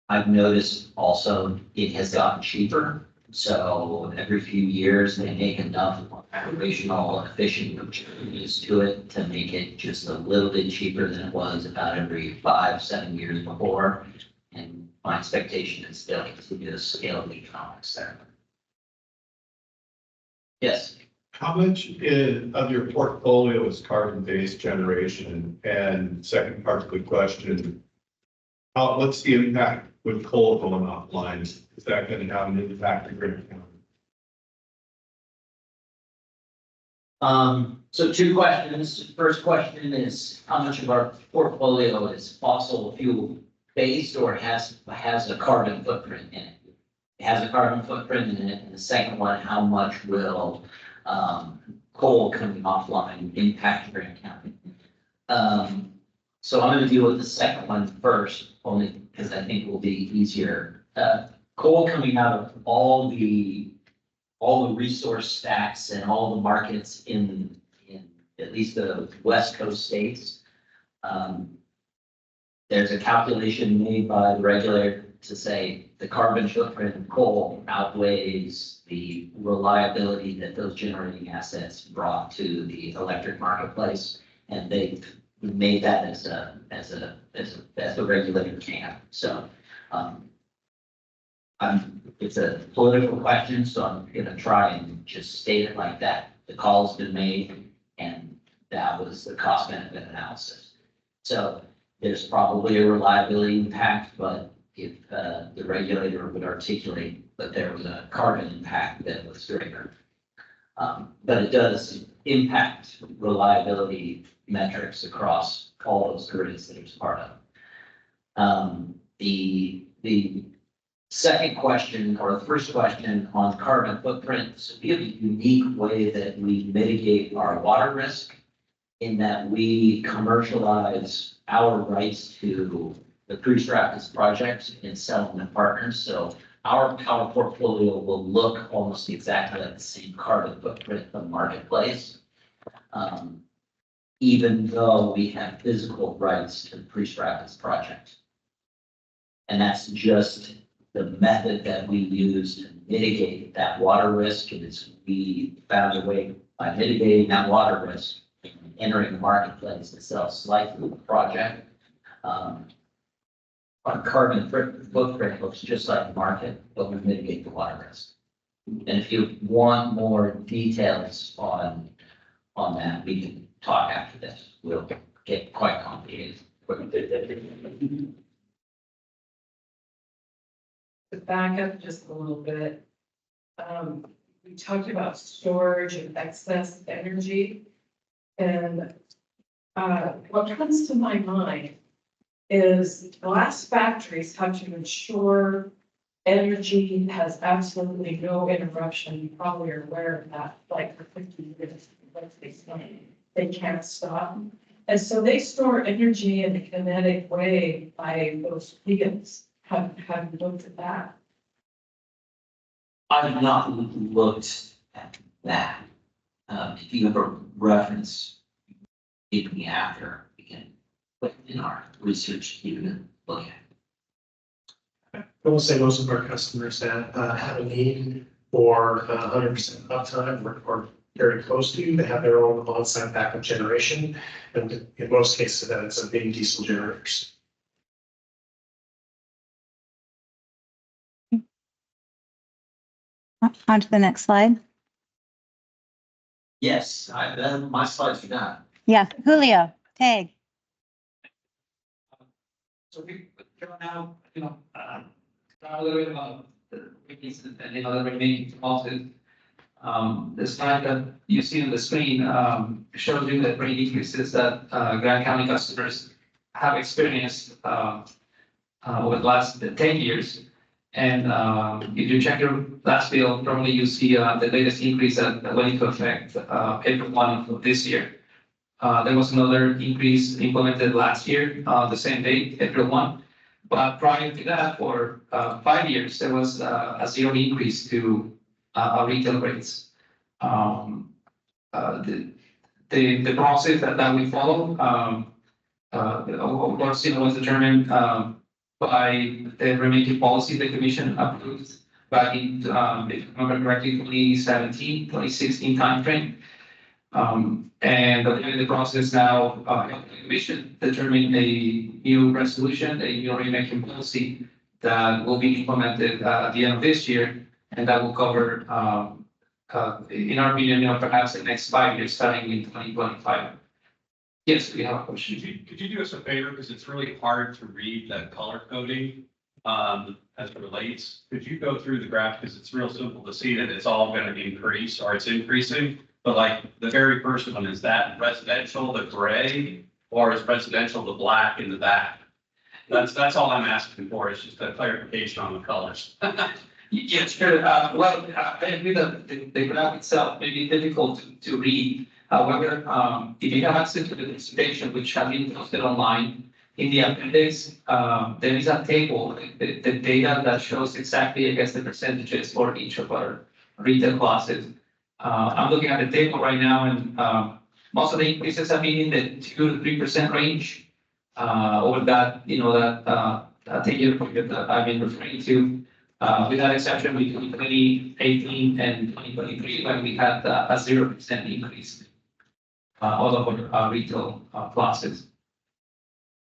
I've noticed also it has gotten cheaper. So every few years they make enough operational efficient changes to it to make it just a little bit cheaper than it was about every 5-7 years before. And my expectation is they'll continue to scale the economics there. Yes. How much of your portfolio is carbon-based generation? And second part of the question, what's the impact with coal going offline? Is that going to have an impact in Grant County? So two questions. First question is how much of our portfolio is fossil fuel based or has a carbon footprint in it? It has a carbon footprint in it. And the second one, how much will coal coming offline impact Grant County? So I'm going to deal with the second one first, only because I think it will be easier. Coal coming out of all the resource stacks and all the markets in at least the West Coast states. There's a calculation made by the regulator to say the carbon footprint of coal outweighs the reliability that those generating assets brought to the electric marketplace. And they've made that as the regulator can. So, it's a political question, so I'm gonna try and just state it like that. The call's been made and that was the cost benefit analysis. So there's probably a reliability impact, but if the regulator would articulate that there was a carbon impact that was greater. But it does impact reliability metrics across all those grids that it's part of. The second question, or the first question on carbon footprint, so we have a unique way that we mitigate our water risk in that we commercialize our rights to the pre-strategic projects and sell them to partners. So our power portfolio will look almost exactly like the same carbon footprint in the marketplace, even though we have physical rights to the pre-strategic project. And that's just the method that we use to mitigate that water risk. And it's we found a way by mitigating that water risk, entering the marketplace to sell slightly the project. Our carbon footprint looks just like the market, but we mitigate the water risk. And if you want more details on that, we can talk after this. We'll get quite complicated. To back up just a little bit, we talked about storage and excess energy. And what comes to my mind is glass factories have to ensure energy has absolutely no interruption. You probably are aware of that, like for 50 years, they can't stop. And so they store energy in a kinetic way by those fields. Have you looked at that? I've not looked at that. If you have a reference, give me after, we can put in our research, you can look at. I will say most of our customers that have a need for 100% uptime or very close to, they have their own on-site backup generation. And in most cases, that it's a big diesel generators. On to the next slide. Yes, my slides are done. Yeah, Julio, tag. So we go now, talk a little bit about the weaknesses and, the remaining losses. The slide that you see on the screen, shows you the rate increases that, Grant County customers have experienced, over the last 10 years. And, if you check your last bill, probably you see, the latest increase that went into effect, April 1 of this year. There was another increase implemented last year, the same date, April 1. But prior to that, for 5 years, there was a zero increase to our retail rates. The process that we follow, of course, was determined by the remaining policy the commission approved back in, if I remember correctly, 2017, 2016 timeframe. And the process now, the commission determined a new resolution, a new remaking policy that will be implemented at the end of this year, and that will cover, in our opinion, perhaps the next 5 years, starting in 2025. Yes, we have a question. Could you do us a favor, because it's really hard to read that color coding, as it relates? Could you go through the graph, because it's real simple to see that it's all gonna increase, or it's increasing? But like, the very first one, is that residential, the gray, or is residential the black in the back? That's all I'm asking for, is just a clarification on the colors. Yes, sure. Well, I agree that the graph itself may be difficult to read. However, if you have access to the presentation, which has been posted online, in the appendix, there is a table, the data that shows exactly, I guess, the percentages for each of our retail classes. I'm looking at the table right now, and most of the increases have been in the 2 to 3% range. Over that, that 10-year period that I've been referring to, with that exception between 2018 and 2023, when we had a 0% increase, all of our retail classes.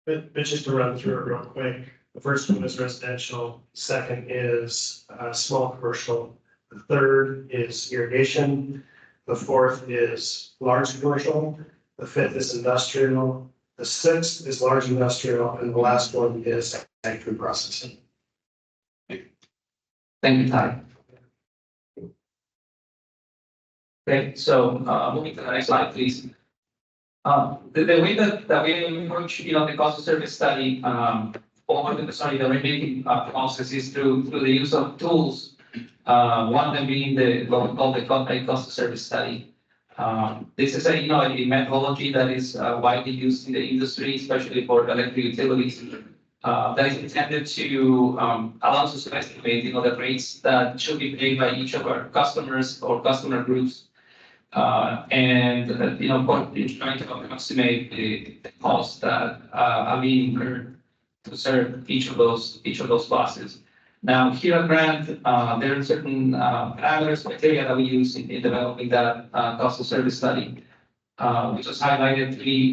But just to run through it real quick, the first one is residential, second is small commercial, the third is irrigation, the fourth is large commercial, the fifth is industrial, the sixth is large industrial, and the last one is ag food processing. Thank you, Ty. Okay, so moving to the next slide, please. The way that we approach, the cost of service study, the remaking process is through the use of tools. One of them being what we call the cost of service study. This is a methodology that is widely used in the industry, especially for electric utilities. That is intended to allow us to estimate, the rates that should be paid by each of our customers or customer groups. And trying to approximate the costs that are being incurred to serve each of those classes. Now, here at Grant, there are certain parameters, criteria that we use in developing that cost of service study. We just highlighted 3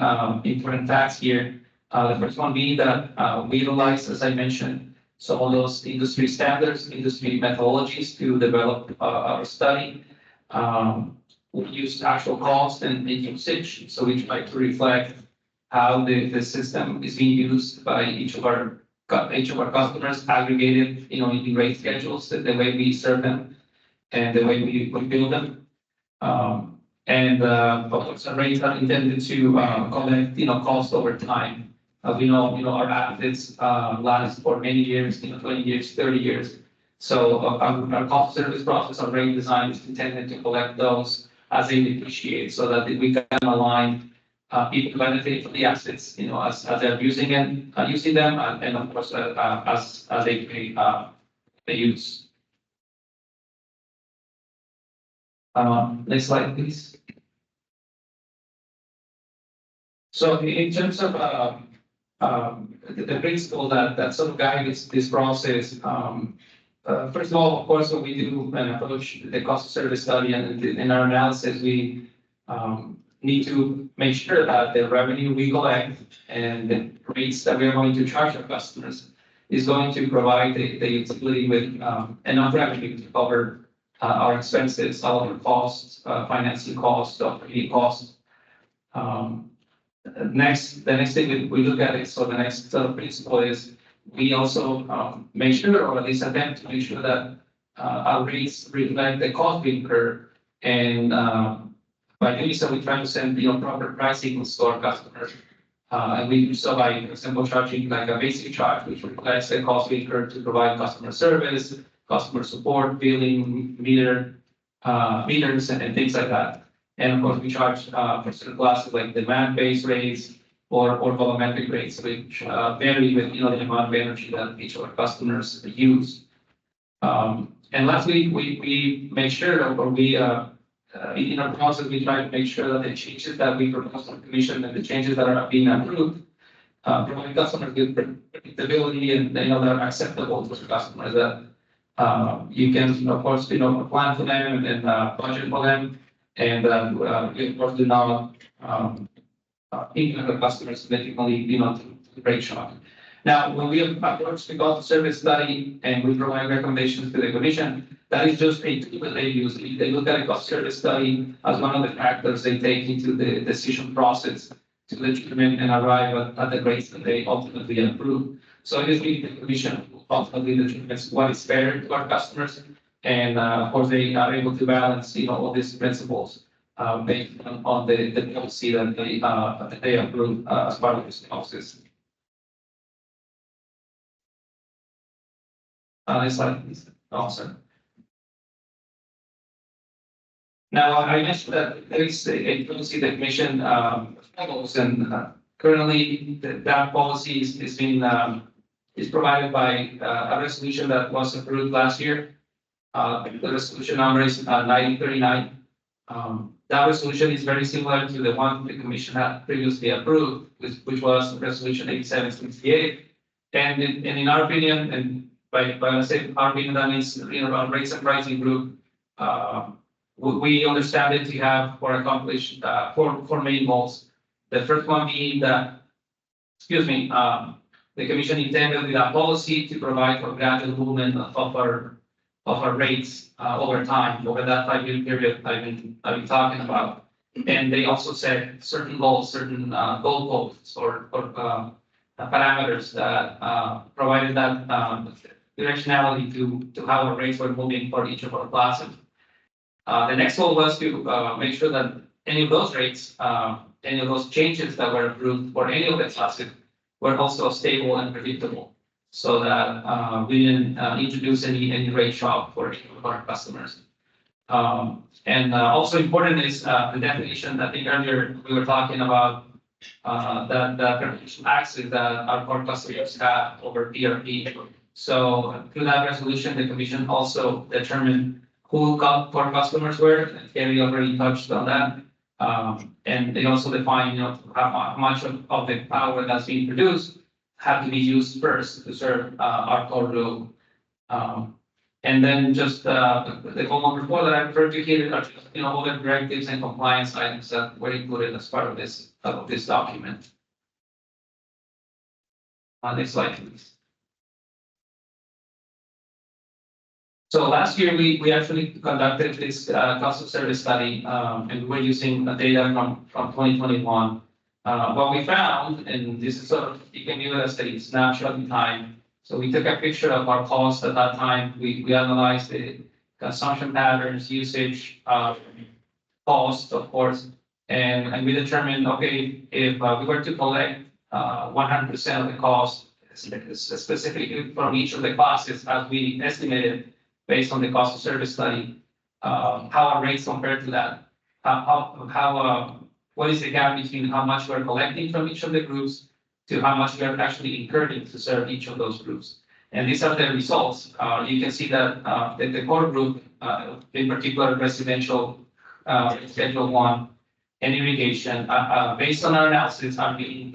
important facts here. The first one being that we utilize, as I mentioned, some of those industry standards, industry methodologies to develop our study. We use actual cost and usage, so we try to reflect how the system is being used by each of our customers, aggregated, in rate schedules, the way we serve them and the way we build them. Of course, our rates are intended to collect, cost over time. As we know, our assets last for many years, 20 years, 30 years. So our cost of service process, our rate design is intended to collect those as they depreciate, so that we can align people benefit from the assets, as they're using them, and of course, as they pay the use. Next slide, please. So in terms of, the principle that sort of guides this process, first of all, of course, when we do an approach the cost of service study and in our analysis, we, need to make sure that the revenue we collect and the rates that we are going to charge our customers is going to provide the utility with, enough revenue to cover, our expenses, all of our costs, financing costs, operating costs. The next thing we look at is, so the next principle is we also make sure, or at least attempt to make sure that our rates reflect the cost we incur. And by doing so, we try to send proper price signals to our customers. And we do so by, for example, charging like a basic charge, which reflects the cost we incur to provide customer service, customer support, billing, meters, and things like that. And of course, we charge for certain classes like demand-based rates or volumetric rates, which vary with the amount of energy that each of our customers use. And lastly, we make sure, or we in our process, we try to make sure that the changes that we propose to the commission and the changes that are being approved provide customers with predictability and that are acceptable to the customers. That you can, of course, plan for them and budget for them. And we of course do not impact the customers significantly, to rate shock. Now, when we approach the cost of service study and we provide recommendations to the commission, that is just a tool that they use. They look at a cost of service study as one of the factors they take into the decision process to determine and arrive at the rates that they ultimately approve. So it is really the commission who ultimately determines what is fair to our customers. And of course, they are able to balance, all these principles based on the policy that they approve as part of this process. Next slide, please. Sorry. Now, I mentioned that there is a policy that commission follows, and currently that policy is provided by a resolution that was approved last year. The resolution number is 9039. That resolution is very similar to the one the commission had previously approved, which was resolution 8768. And in our opinion, and by our opinion, that means around rates and pricing group, we understand it to have or accomplish four main goals. The first one being that, the commission intended with that policy to provide for gradual movement of our rates over time, over that 5-year period I've been talking about. And they also set certain goals, certain goalposts or parameters that provided that directionality to how our rates were moving for each of our classes. The next goal was to make sure that any of those rates, any of those changes that were approved for any of the classes were also stable and predictable, so that we didn't introduce any rate shock for our customers. And also important is the definition. I think earlier we were talking about that preferential access that our core customers have over PRP. So through that resolution, the commission also determined who core customers were, and Kerry already touched on that. And they also define, how much of the power that's being produced have to be used first to serve our core load. And then just the goal number 4 that I referred to here are just, all the directives and compliance items that were included as part of this document. Next slide, please. So last year, we actually conducted this cost of service study, and we were using data from 2021. What we found, and this is sort of, you can view it as a snapshot in time. So we took a picture of our costs at that time. We analyzed the consumption patterns, usage, cost, of course, and we determined, okay, if we were to collect 100% of the cost, specifically from each of the classes as we estimated based on the cost of service study, how our rates compare to that, what is the gap between how much we're collecting from each of the groups to how much we are actually incurring to serve each of those groups. And these are the results. You can see that the core group, in particular residential, schedule one, and irrigation, based on our analysis, are being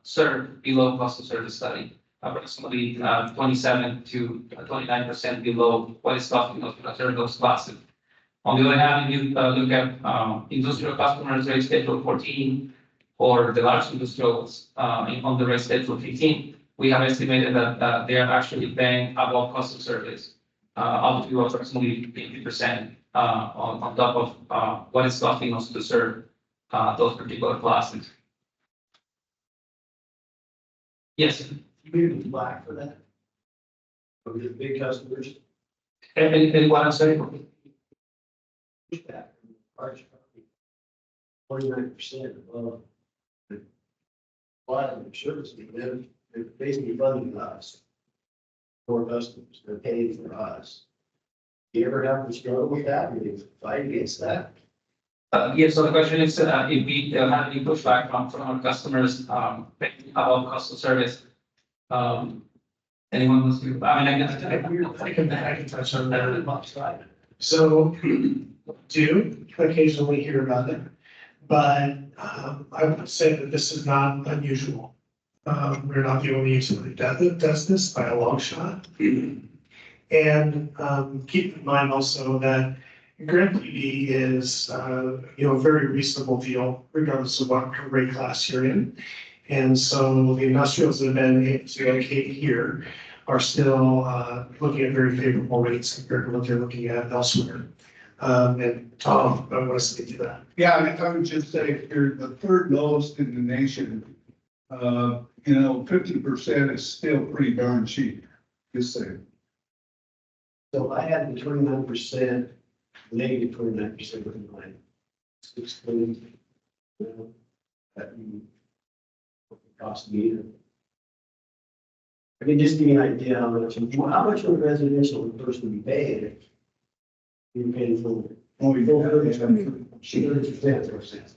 served below cost of service study, approximately 27 to 29% below what is costing us to serve those classes. On the other hand, if you look at industrial customers, rate schedule 14, or the large industrials on the rate schedule 15, we have estimated that they are actually paying above cost of service, up to approximately 50% on top of what is costing us to serve those particular classes. Yes, You need black for that. For the big customers, and what I'm saying, push that. 49% above. A lot of the service, they're basically funding us. For customers, they're paying for us. Do you ever have to struggle with that? Do you fight against that? yes, so the question is, if we have any pushback from our customers, paying above cost of service, anyone wants to, I mean, I can touch on that. So do occasionally hear about it, but I would say that this is not unusual. We're not the only utility that does this by a long shot. And keep in mind also that Grant PUD is, a very reasonable deal regardless of what rate class you're in. And so the industrials that have been able to locate here are still looking at very favorable rates compared to what they're looking at elsewhere. And Tom, I want to speak to that. Yeah, I would just say if you're the third lowest in the nation, 50% is still pretty darn cheap. Just saying. So I had the 29%, negative 29% in mind. Explain, that you cost me. I mean, just give me an idea how much of a residential person be paying if you're paying for.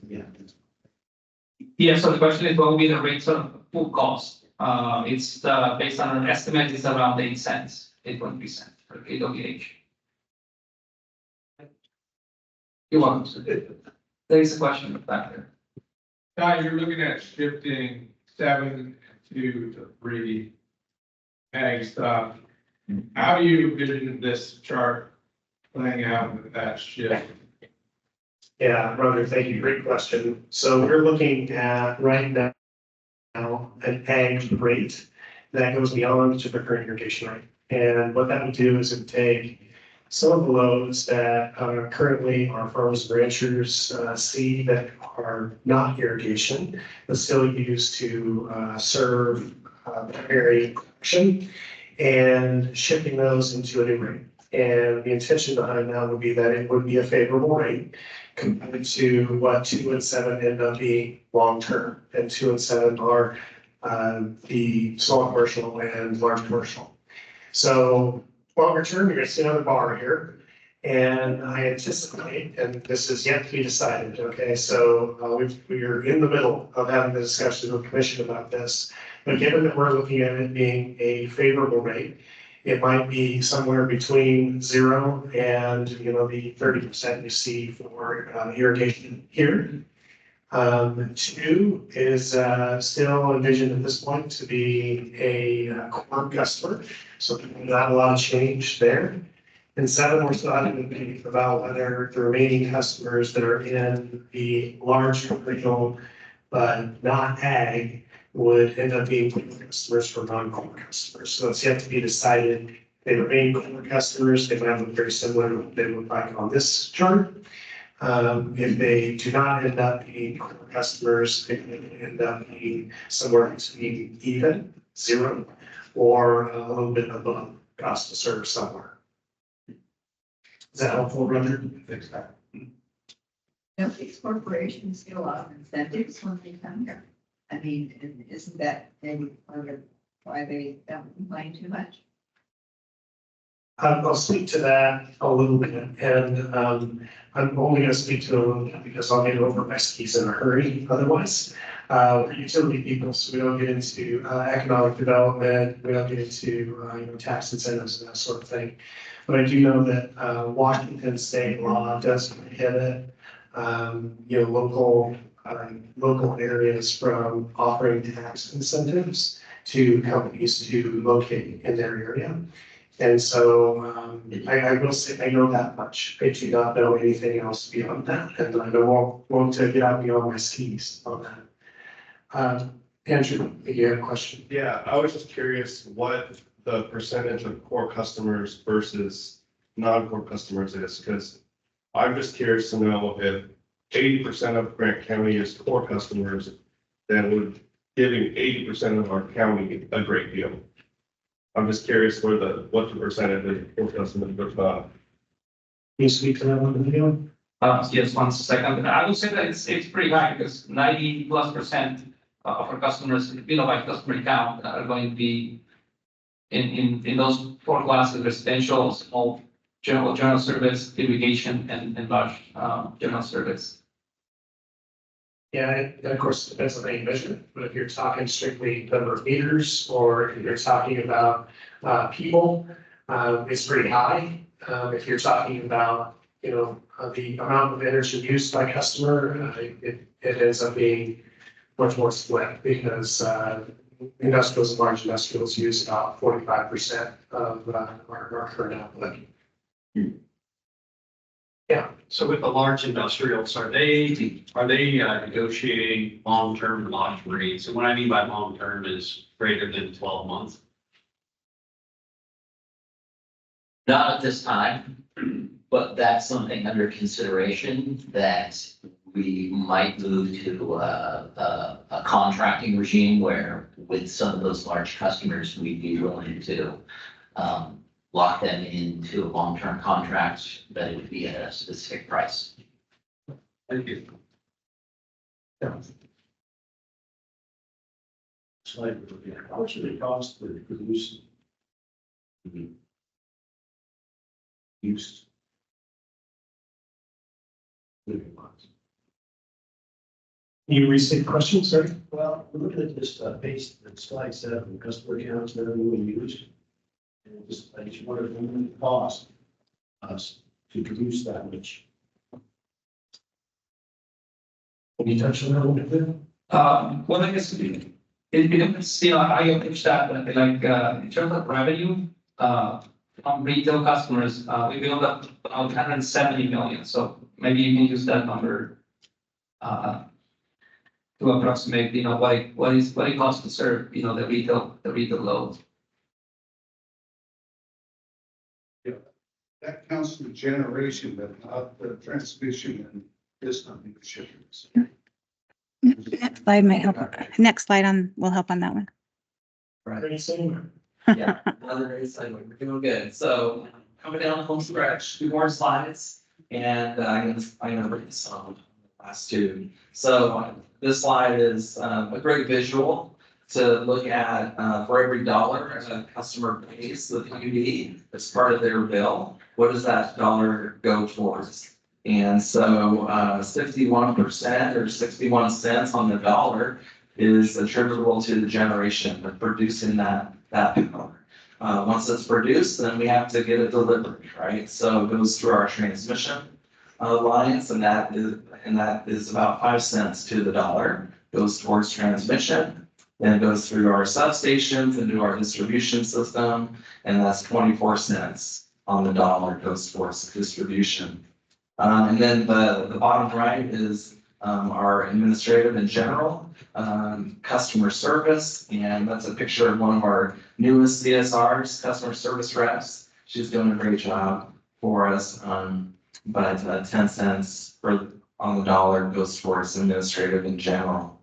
Yeah. yeah, so the question is, what will be the rates of full cost? It's based on an estimate, it's around 8 cents, 8.3 cents per kWh. You're welcome, sir. There is a question back there. You're looking at shifting 7 to 3 ag stuff. How do you envision this chart playing out with that shift? Yeah, Roger, thank you. Great question. So we're looking at right now an ag rate that goes beyond to the current irrigation rate. And what that would do is it would take some of the loads that currently our farmers and ranchers see that are not irrigation, but still used to serve primary production, and shifting those into a new rate. And the intention behind that would be that it would be a favorable rate compared to what 2 and 7 end up being long-term. And 2 and 7 are the small commercial and large commercial. So longer term, you're gonna see another bar here. And I anticipate, and this is yet to be decided, okay? So we're in the middle of having the discussion with the commission about this. But given that we're looking at it being a favorable rate, it might be somewhere between 0 and, the 30% you see for irrigation here. 2 is still envisioned at this point to be a core customer, so not a lot of change there. And 7, we're still having to think about whether the remaining customers that are in the large commercial but not ag would end up being customers for non-core customers. So it's yet to be decided. They remain core customers. They might look very similar to what they look like on this chart. If they do not end up being core customers, they can end up being somewhere between even 0 or a little bit above cost to serve somewhere. Is that helpful, Roger? Thanks. Don't these corporations get a lot of incentives when they come here? I mean, isn't that maybe part of why they don't complain too much? I'll speak to that a little bit, and I'm only gonna speak to it a little bit because I'll get over my skis in a hurry otherwise. We're utility people, so we don't get into economic development, we don't get into tax incentives and that sort of thing. But I do know that Washington state law does prohibit local areas from offering tax incentives to companies to locate in their area. And so I will say, I know that much. I do not know anything else beyond that, and I don't want to get out beyond my skis on that. Andrew, you had a question? Yeah, I was just curious what the percentage of core customers versus non-core customers is, because I'm just curious to know if 80% of Grant County is core customers, then would giving 80% of our county a great deal. I'm just curious what the percentage of core customers are about. Can you speak to that one, Neil? Yes, 1 second. I would say that it's pretty high because 90+% of our customers, by customer count, are going to be in those 4 classes: residential, small, general service, irrigation, and large general service. Yeah, and of course, it depends on how you measure it, but if you're talking strictly number of meters, or if you're talking about people, it's pretty high. If you're talking about, the amount of energy used by customer, it ends up being much more split, because industrials and large industrials use about 45% of our current output. Yeah. So with the large industrials, are they negotiating long-term lodge rates? And what I mean by long-term is greater than 12 months. Not at this time, but that's something under consideration, that we might move to a contracting regime where with some of those large customers, we'd be willing to lock them into a long-term contract, but it would be at a specific price. Thank you. Slide, how much would it cost to produce the use? Living lots? Can you restate the question, sorry? Well, we're looking at this base, slide 7, customer accounts that everyone used. And just, I just wonder what it would cost us to produce that much. Can you touch on that a little bit? Well, I guess it depends, how you approach that, but in terms of revenue, from retail customers, we build up about 170 million. So maybe you can use that number to approximate, what it costs to serve, the retail load. That counts the generation, but not the transmission and disconnect shipments. Next slide might help. Next slide will help on that one. Ready, somewhere? Yeah, another great segue. We're doing good. So coming down the home stretch, 2 more slides, and I'm gonna bring this on the last 2. So this slide is a great visual to look at for every dollar a customer pays the PUD as part of their bill. What does that dollar go towards? And so 61% or 61 cents on the dollar is attributable to the generation of producing that power. Once it's produced, then we have to get it delivered, right? So it goes through our transmission lines, and that is about 5 cents to the dollar, goes towards transmission. Then it goes through our substations into our distribution system, and that's 24 cents on the dollar goes towards distribution. And then the bottom right is our administrative and general customer service, and that's a picture of one of our newest CSRs, customer service reps. She's doing a great job for us, but 10 cents on the dollar goes towards administrative and general.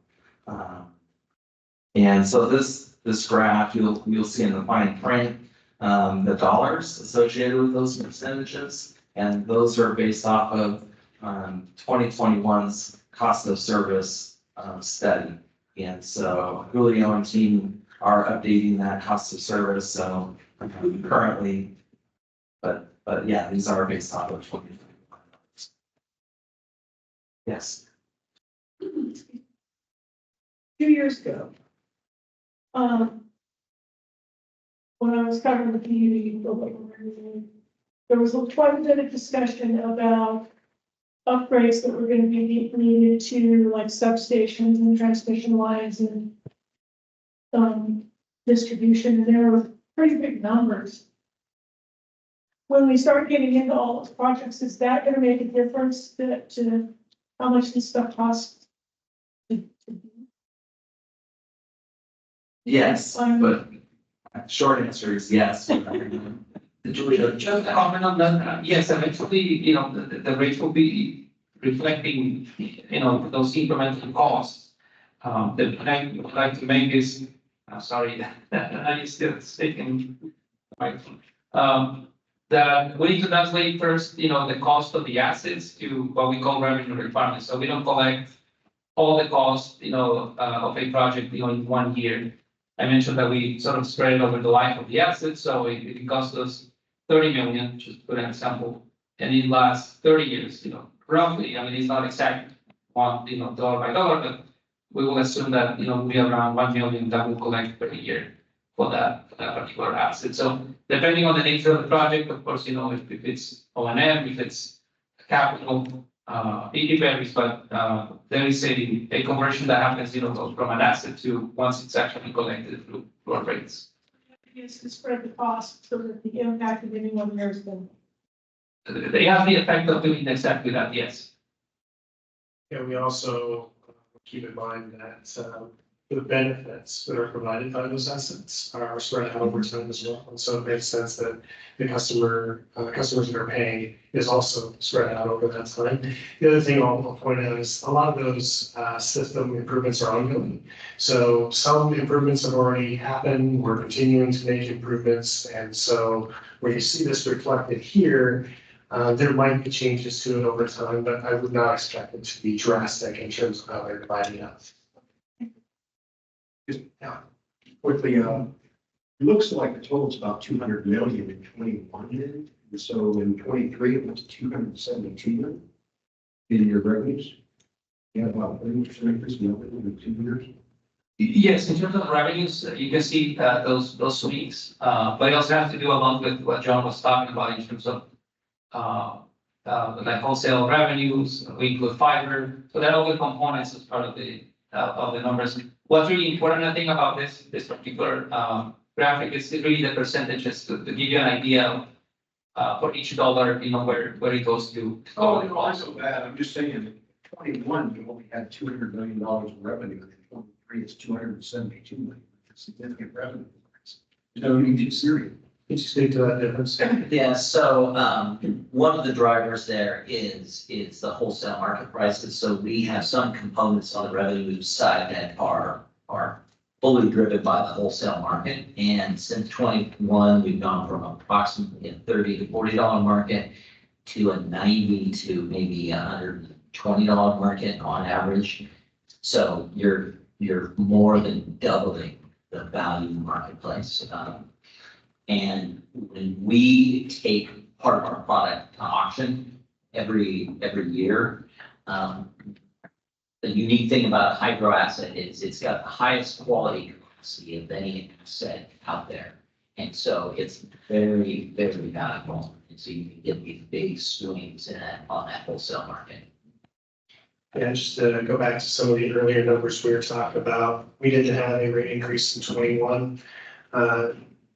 And so this graph, you'll see in the fine print, the dollars associated with those percentages, and those are based off of 2021's cost of service study. And so Julio and team are updating that cost of service. So currently But yeah, these are based off of 2021 numbers. Yes. 2 years ago. When I was covering the PUD, there was quite a bit of discussion about upgrades that were gonna be needed to like substations and transmission lines and distribution, and there were pretty big numbers. When we start getting into all those projects, is that gonna make a difference to how much this stuff costs? Yes, but short answer is yes. Julia, Just a comment on that, yes, eventually, the rates will be reflecting, those incremental costs. The point I would like to make is, sorry, I still speaking. Right. That we need to translate first, the cost of the assets to what we call revenue requirements, so we don't collect all the costs, of a project, in 1 year. I mentioned that we sort of spread it over the life of the asset, so it cost us 30 million, just to put an example, and it lasts 30 years, roughly. I mean, it's not exact one, dollar by dollar, but we will assume that, we have around 1 million that we'll collect per year for that particular asset. So depending on the nature of the project, of course, if it's O&M, if it's capital, it varies, but there is a conversion that happens, from an asset to once it's actually collected through our rates. Is to spread the cost so that the impact of anyone there is the. They have the effect of doing exactly that, yes. Yeah, we also keep in mind that the benefits that are provided by those assets are spread out over time as well. And so it makes sense that the customers that are paying is also spread out over that time. The other thing I'll point out is a lot of those system improvements are ongoing. So some improvements have already happened. We're continuing to make improvements. And so when you see this reflected here, there might be changes to it over time, but I would not expect it to be drastic in terms of how they're dividing up. Just quickly, it looks like the total's about 200 million in 21. And so in 23, it was 272 million in your revenues. You had about 30% increase in 2 years. Yes, in terms of revenues, you can see those swings, but it also has to do a lot with what John was talking about in terms of like wholesale revenues. We include fiber, so that all the components as part of the numbers. What's really important, I think, about this particular graphic is really the percentages to give you an idea of for each dollar, where it goes to. Oh, no, I know that. I'm just saying, in 21, you only had $200 million of revenue. In 23, it's 272 million. It's significant revenue. So you need serious. Can you speak to that difference? Yeah, so one of the drivers there is the wholesale market prices. So we have some components on the revenue side that are fully driven by the wholesale market. And since 21, we've gone from approximately a $30 to $40 market to a $90 to maybe $120 market on average. So you're more than doubling the value marketplace. And when we take part of our product to auction every year, the unique thing about a hydro asset is it's got the highest quality capacity of any asset out there. And so it's very, very valuable. And so you can get these big swings on that wholesale market. Yeah, just to go back to some of the earlier numbers we were talking about, we didn't have a rate increase in 21.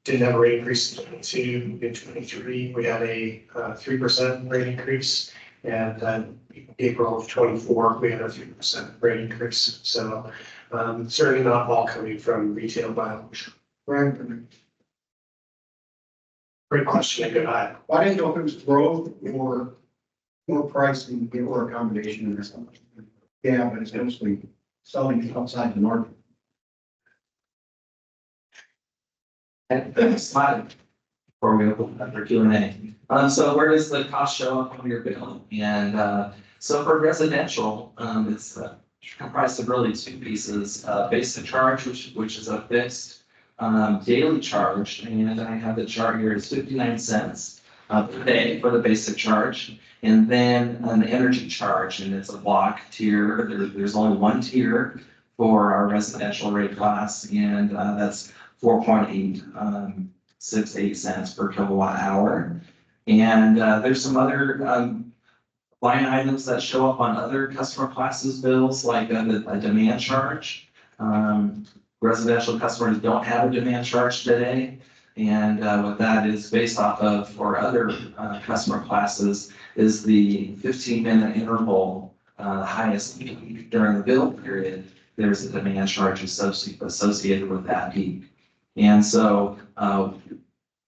Didn't have a rate increase in 22. In 23, we had a 3% rate increase. And then April of 24, we had a 3% rate increase. So certainly not all coming from retail buyers. Right. Great question and good eye. I didn't know if it was growth or more pricing or a combination or something. Yeah, but it's mostly selling outside the market. Slide before we open up for Q&A. So where does the cost show up on your bill? And so for residential, it's comprised of really two pieces: basic charge, which is a fixed daily charge, and I have the chart here. It's 59 cents. per day for the basic charge. And then an energy charge, and it's a block tier. There's only one tier for our residential rate class, and that's 4.868 cents per kilowatt hour. And there's some other line items that show up on other customer classes bills, like a demand charge. Residential customers don't have a demand charge today. And what that is based off of for other customer classes is the 15-minute interval, highest peak during the bill period. There's a demand charge associated with that peak. And so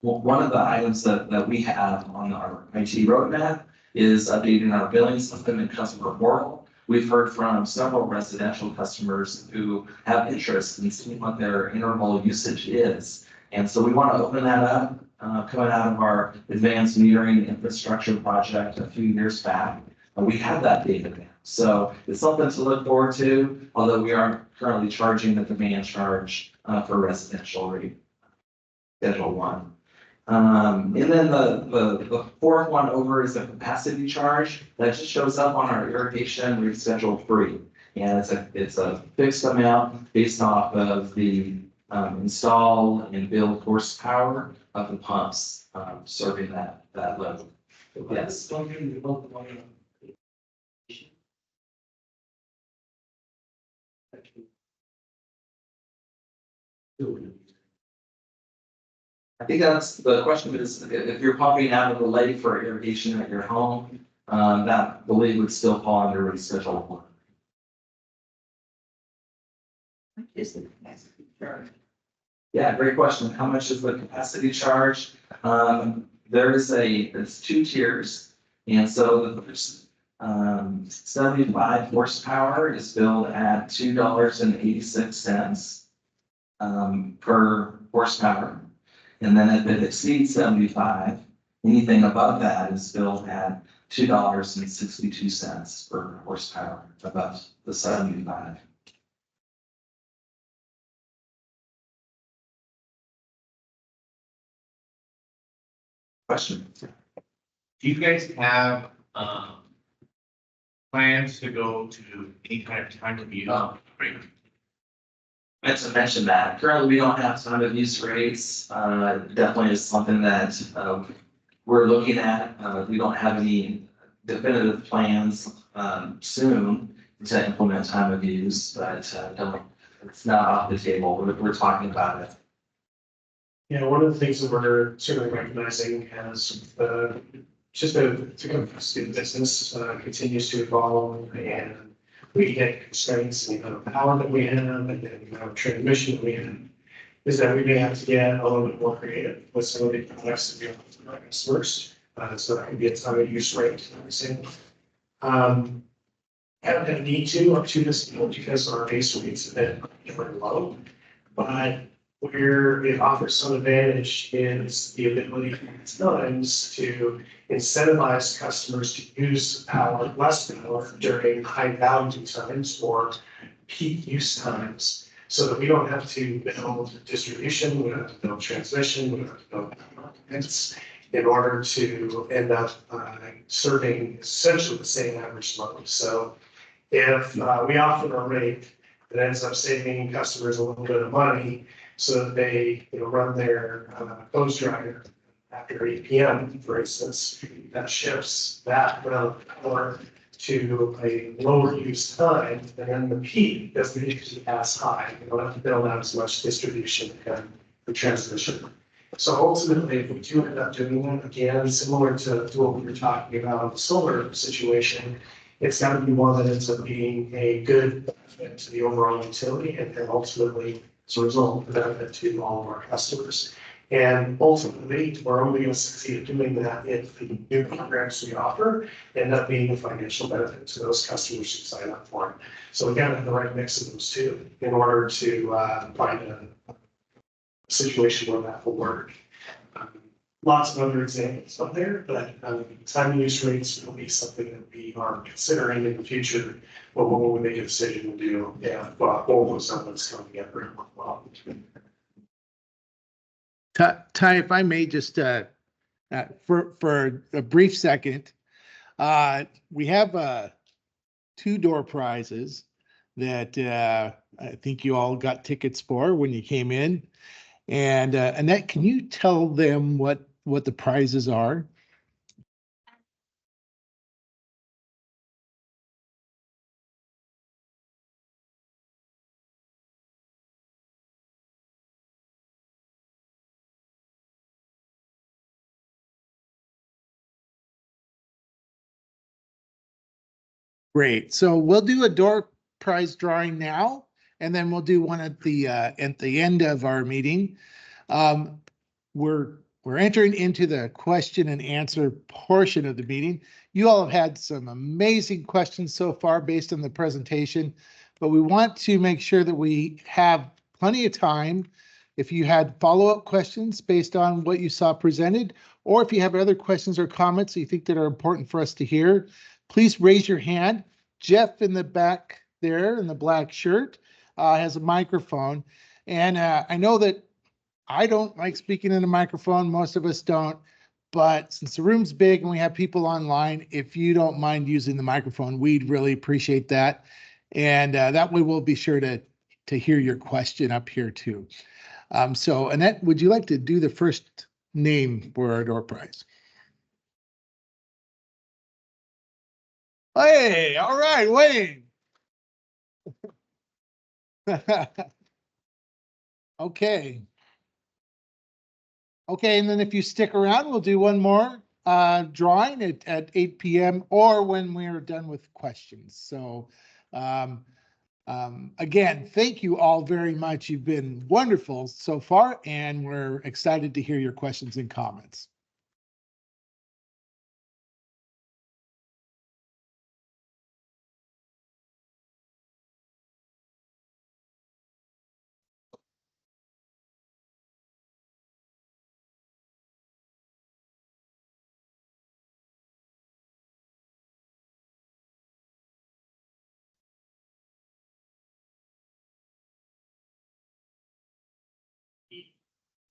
one of the items that we have on our IT roadmap is updating our billing system and customer portal. We've heard from several residential customers who have interest in seeing what their interval usage is. And so we want to open that up, coming out of our advanced metering infrastructure project a few years back. We have that data now. So it's something to look forward to, although we aren't currently charging the demand charge for residential rate, Schedule 1. And then the fourth one over is a capacity charge that just shows up on our irrigation rate schedule 3. And it's a fixed amount based off of the install and build horsepower of the pumps serving that load. Yes. I think that's the question is if you're pumping out of the lake for irrigation at your home, that believe would still fall under rate schedule 1. What is the capacity charge? Yeah, great question. How much is the capacity charge? It's 2 tiers. And so the first 75 horsepower is billed at $2.86 per horsepower. And then if it exceeds 75, anything above that is billed at $2.62 per horsepower above the 75. Question? Do you guys have, plans to go to any kind of time of use? Meant to mention that currently we don't have time of use rates. Definitely is something that we're looking at. We don't have any definitive plans soon to implement time of use, but it's not off the table. We're talking about it. Yeah, one of the things that we're certainly recognizing as just the student business continues to evolve, and we get constraints in the amount of power that we have and the amount of transmission that we have, is that we may have to get a little bit more creative with some of the products that we offer to our customers. So that could be a time of use rate, for example. Haven't had a need to up to this point because our base rates have been very low, but where it offers some advantage is the ability at times to incentivize customers to use less power during high value times or peak use times, so that we don't have to build distribution, we don't have to build transmission, we don't have to build markets in order to end up serving essentially the same average load. So if we offer a rate that ends up saving customers a little bit of money, so that they run their hose dryer after 8 p.m., for instance, that shifts that amount of power to a lower use time, and then the peak doesn't need to be as high. You don't have to build out as much distribution and the transmission. So ultimately, if we do end up doing that, again, similar to what we were talking about on the solar situation, it's got to be one that ends up being a good benefit to the overall utility, and then ultimately, as a result, the benefit to all of our customers. And ultimately, we're only going to succeed at doing that if the new programs we offer end up being a financial benefit to those customers who sign up for them. So we got to have the right mix of those two in order to find a situation where that will work. Lots of other examples out there, but time and use rates will be something that we are considering in the future. But when we make a decision to do, all those elements come together and work well. Ty, if I may just for a brief second. We have two door prizes that I think you all got tickets for when you came in. And Annette, can you tell them what the prizes are? Great. So we'll do a door prize drawing now, and then we'll do one at the end of our meeting. We're entering into the question and answer portion of the meeting. You all have had some amazing questions so far based on the presentation, but we want to make sure that we have plenty of time. If you had follow-up questions based on what you saw presented, or if you have other questions or comments that you think that are important for us to hear, please raise your hand. Jeff in the back there in the black shirt has a microphone. And I know that I don't like speaking in a microphone. Most of us don't. But since the room's big and we have people online, if you don't mind using the microphone, we'd really appreciate that. And that way we'll be sure to hear your question up here too. So Annette, would you like to do the first name for our door prize? Hey, all right, Wayne. Okay. Okay, and then if you stick around, we'll do one more drawing at 8 p.m. or when we're done with questions. So again, thank you all very much. You've been wonderful so far, and we're excited to hear your questions and comments.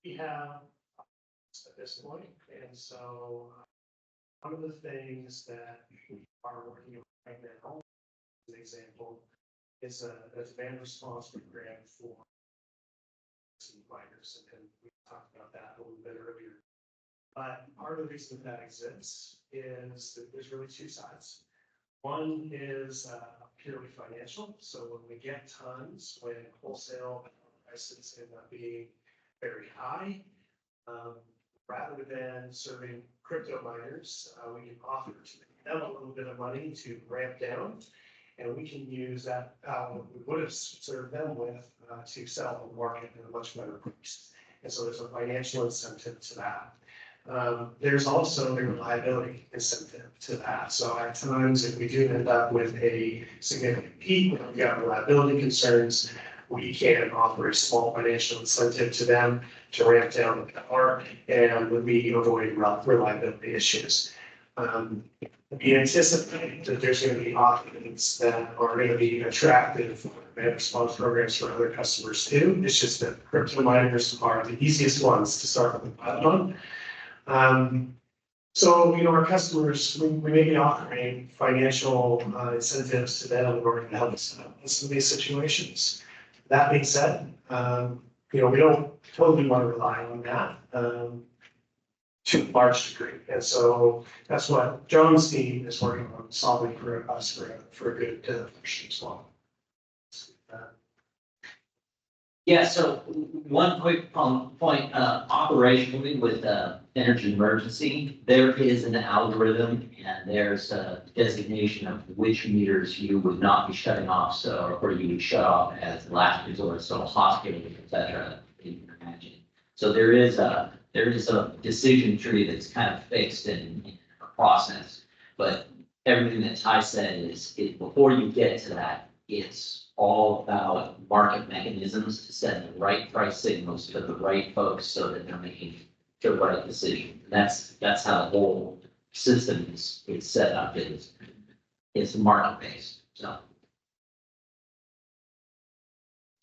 We have at this point, and so one of the things that we are working on right now, as an example, is a demand response program for miners, and we talked about that a little bit earlier. But part of the reason that exists is that there's really two sides. One is purely financial. So when we get tons, when wholesale prices end up being very high, rather than serving crypto miners, we can offer to them a little bit of money to ramp down, and we can use that we would have served them with to sell on the market at a much better price. And so there's a financial incentive to that. There's also a reliability incentive to that. So at times, if we do end up with a significant peak, we've got reliability concerns, we can offer a small financial incentive to them to ramp down the power, and we avoid reliability issues. We anticipate that there's going to be options that are going to be attractive for demand response programs for other customers too. It's just that crypto miners are the easiest ones to start with the pilot on. So, our customers, we may be offering financial incentives to them in order to help us out in some of these situations. That being said, we don't totally want to rely on that to a large degree. And so that's what John's team is working on, solving for us for a good function as well. Yeah, so one quick point, operationally with energy emergency, there is an algorithm and there's a designation of which meters you would not be shutting off, or you would shut off as last resort, so hospitals, et cetera, you can imagine. So there is a decision tree that's kind of fixed in a process, but everything that Ty said is before you get to that, it's all about market mechanisms to send the right price signals to the right folks so that they're making the right decision. That's how the whole system is set up. It's market based.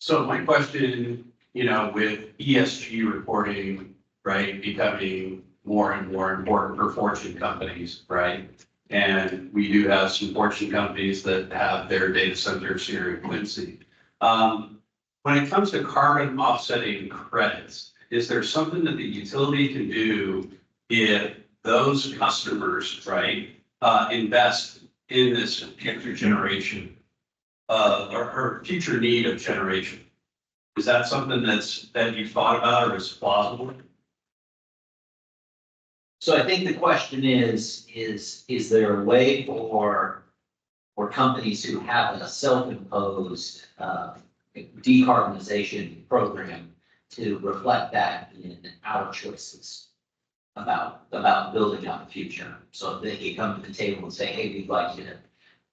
So my question, with ESG reporting, right, becoming more and more important for Fortune companies, right? And we do have some Fortune companies that have their data centers here in Quincy. When it comes to carbon offsetting credits, is there something that the utility can do if those customers, right, invest in this future generation, or future need of generation? Is that something that you've thought about or is plausible? So I think the question is there a way for companies who have a self-imposed decarbonization program to reflect that in our choices about building out the future? So they can come to the table and say, hey, we'd like you to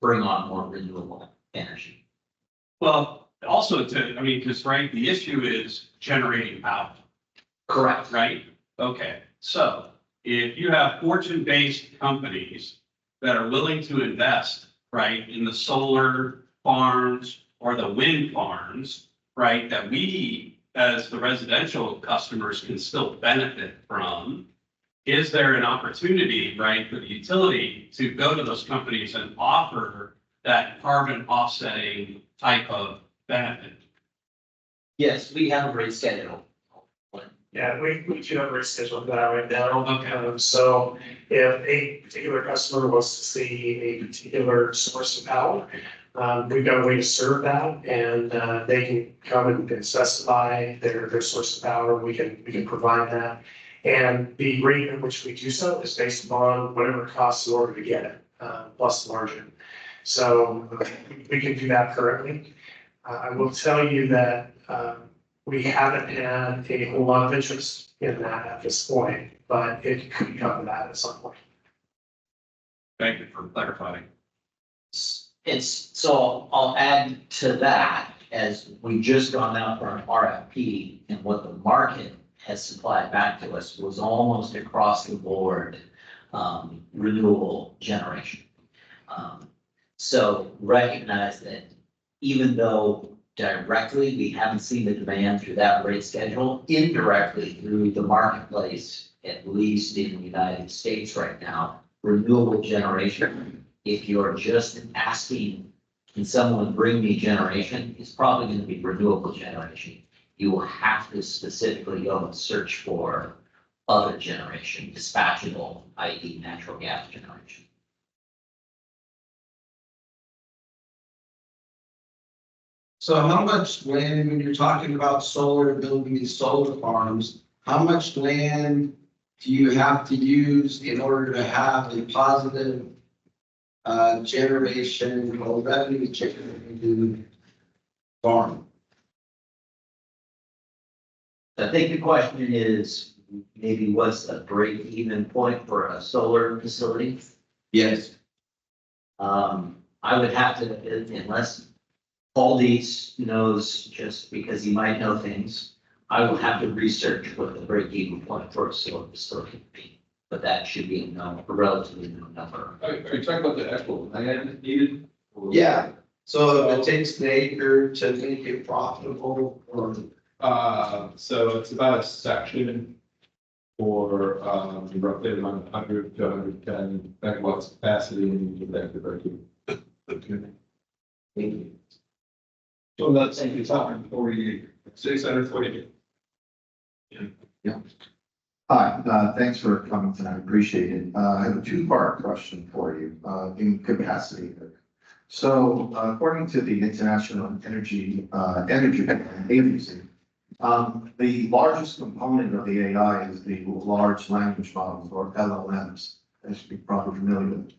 bring on more renewable energy. Well, also because right, the issue is generating power. Correct. Right? Okay, so if you have Fortune-based companies that are willing to invest, right, in the solar farms or the wind farms, right, that we as the residential customers can still benefit from, is there an opportunity, right, for the utility to go to those companies and offer that carbon offsetting type of benefit? Yes, we have a rate schedule. Yeah, we do have a rate schedule for that right now. So if a particular customer wants to see a particular source of power, we've got a way to serve that, and they can come and specify their source of power. We can provide that. And the rate at which we do so is based upon whatever it costs in order to get it, plus margin. So we can do that currently. I will tell you that we haven't had a whole lot of interest in that at this point, but it could come to that at some point. Thank you for clarifying. So I'll add to that, as we just gone out for an RFP, and what the market has supplied back to us was almost across the board renewable generation. So recognize that even though directly we haven't seen the demand through that rate schedule, indirectly through the marketplace, at least in the United States right now, renewable generation, if you're just asking, can someone bring me generation, it's probably going to be renewable generation. You will have to specifically go and search for other generation, dispatchable, i.e. natural gas generation. So how much land, when you're talking about solar, building these solar farms, how much land do you have to use in order to have a positive generation or revenue generating farm? I think the question is maybe what's a break-even point for a solar facility? Yes. I would have to, unless Paul Dietz knows, just because he might know things, I will have to research what the break-even point for a solar facility would be. But that should be a relatively known number. Are you talking about the actual land needed? Yeah, so if it takes an acre to make it profitable, or So it's about a section for roughly around 100 to 110 megawatts capacity and connected right. thank you. So that's 648. Hi, thanks for coming tonight. Appreciate it. I have a two-part question for you, in capacity. So according to the International Energy Agency, the largest component of the AI is the large language models, or LLMs, as you're probably familiar with.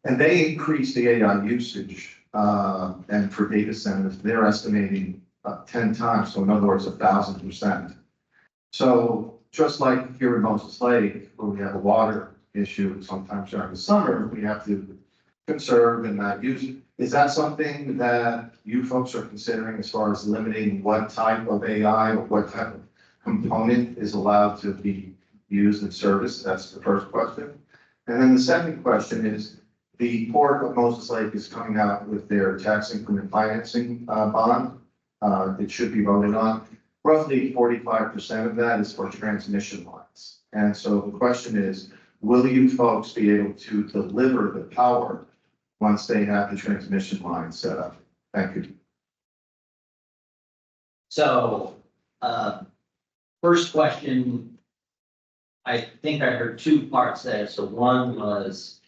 And they increase the AI usage, and for data centers, they're estimating 10 times. So in other words, 1,000%. So just like here in Moses Lake, where we have a water issue, sometimes during the summer, we have to conserve and not use it. Is that something that you folks are considering as far as limiting what type of AI or what type of component is allowed to be used in service? That's the first question. And then the second question is, the Port of Moses Lake is coming out with their tax increment financing bond. It should be voted on. Roughly 45% of that is for transmission lines. And so the question is, will you folks be able to deliver the power once they have the transmission line set up? Thank you. So, first question, I think I heard two parts there. So one was,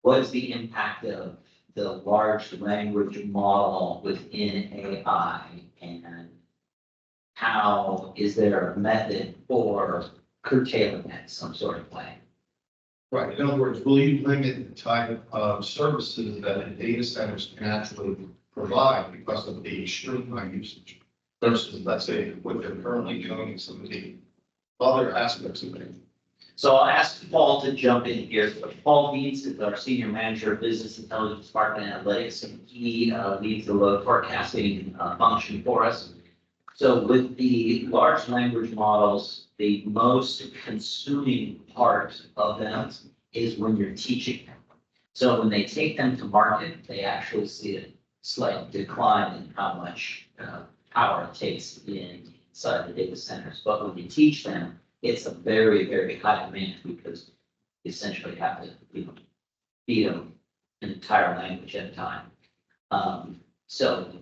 what is the impact of the large language model within AI? And how is there a method for curtailing it some sort of way? Right, in other words, will you limit the type of services that the data centers can actually provide because of the extreme high usage? Versus, let's say, what they're currently doing, some of the other aspects of it. So I'll ask Paul to jump in here. Paul Dietz is our Senior Manager of Business Intelligence, Market Analytics, and he leads the load forecasting function for us. So with the large language models, the most consuming part of them is when you're teaching them. So when they take them to market, they actually see a slight decline in how much power it takes inside the data centers. But when you teach them, it's a very, very high demand because you essentially have to, feed them an entire language at a time. So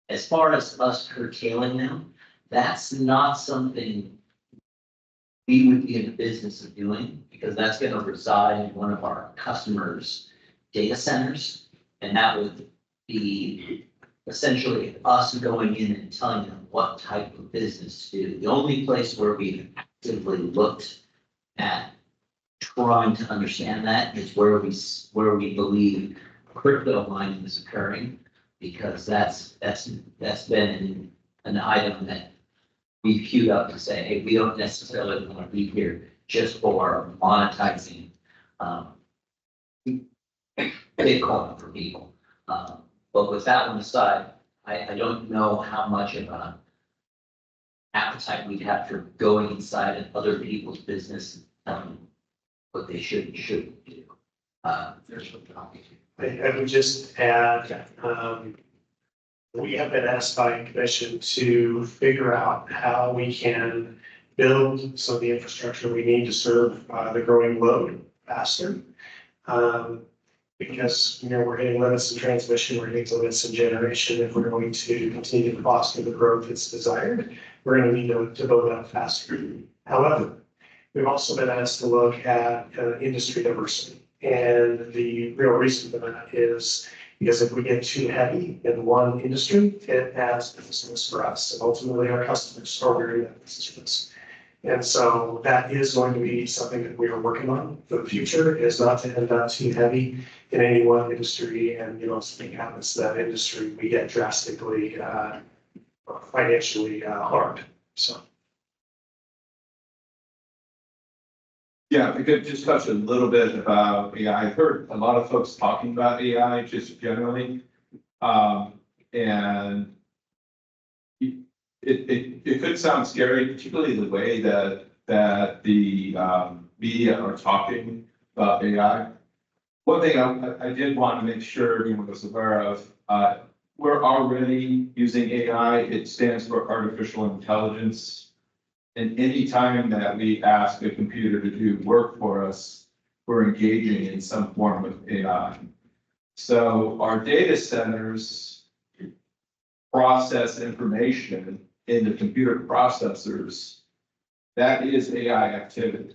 as far as us curtailing them, that's not something we would be in the business of doing because that's going to reside in one of our customers' data centers. And that would be essentially us going in and telling them what type of business to do. The only place where we've actively looked at trying to understand that is where we believe crypto mining is occurring, because that's been an item that we've queued up to say, hey, we don't necessarily want to be here just for monetizing Bitcoin for people. But with that one aside, I don't know how much of an appetite we'd have for going inside of other people's business and telling them what they should and shouldn't do. There's what I would just add, we have been asked by commission to figure out how we can build some of the infrastructure we need to serve the growing load faster. Because, we're hitting limits in transmission, we're hitting limits in generation. If we're going to continue to foster the growth that's desired, we're going to need to build out faster. However, we've also been asked to look at industry diversity. And the real reason for that is because if we get too heavy in one industry, it adds business for us. And ultimately, our customers are wearing that business risk. And so that is going to be something that we are working on for the future, is not to end up too heavy in any one industry. And, something happens to that industry, we get drastically financially harmed. So. Yeah, if we could just touch a little bit about AI. I've heard a lot of folks talking about AI just generally. And it could sound scary, particularly the way that the media are talking about AI. One thing I did want to make sure everyone was aware of, we're already using AI. It stands for artificial intelligence. And any time that we ask a computer to do work for us, we're engaging in some form of AI. So our data centers process information in the computer processors. That is AI activity.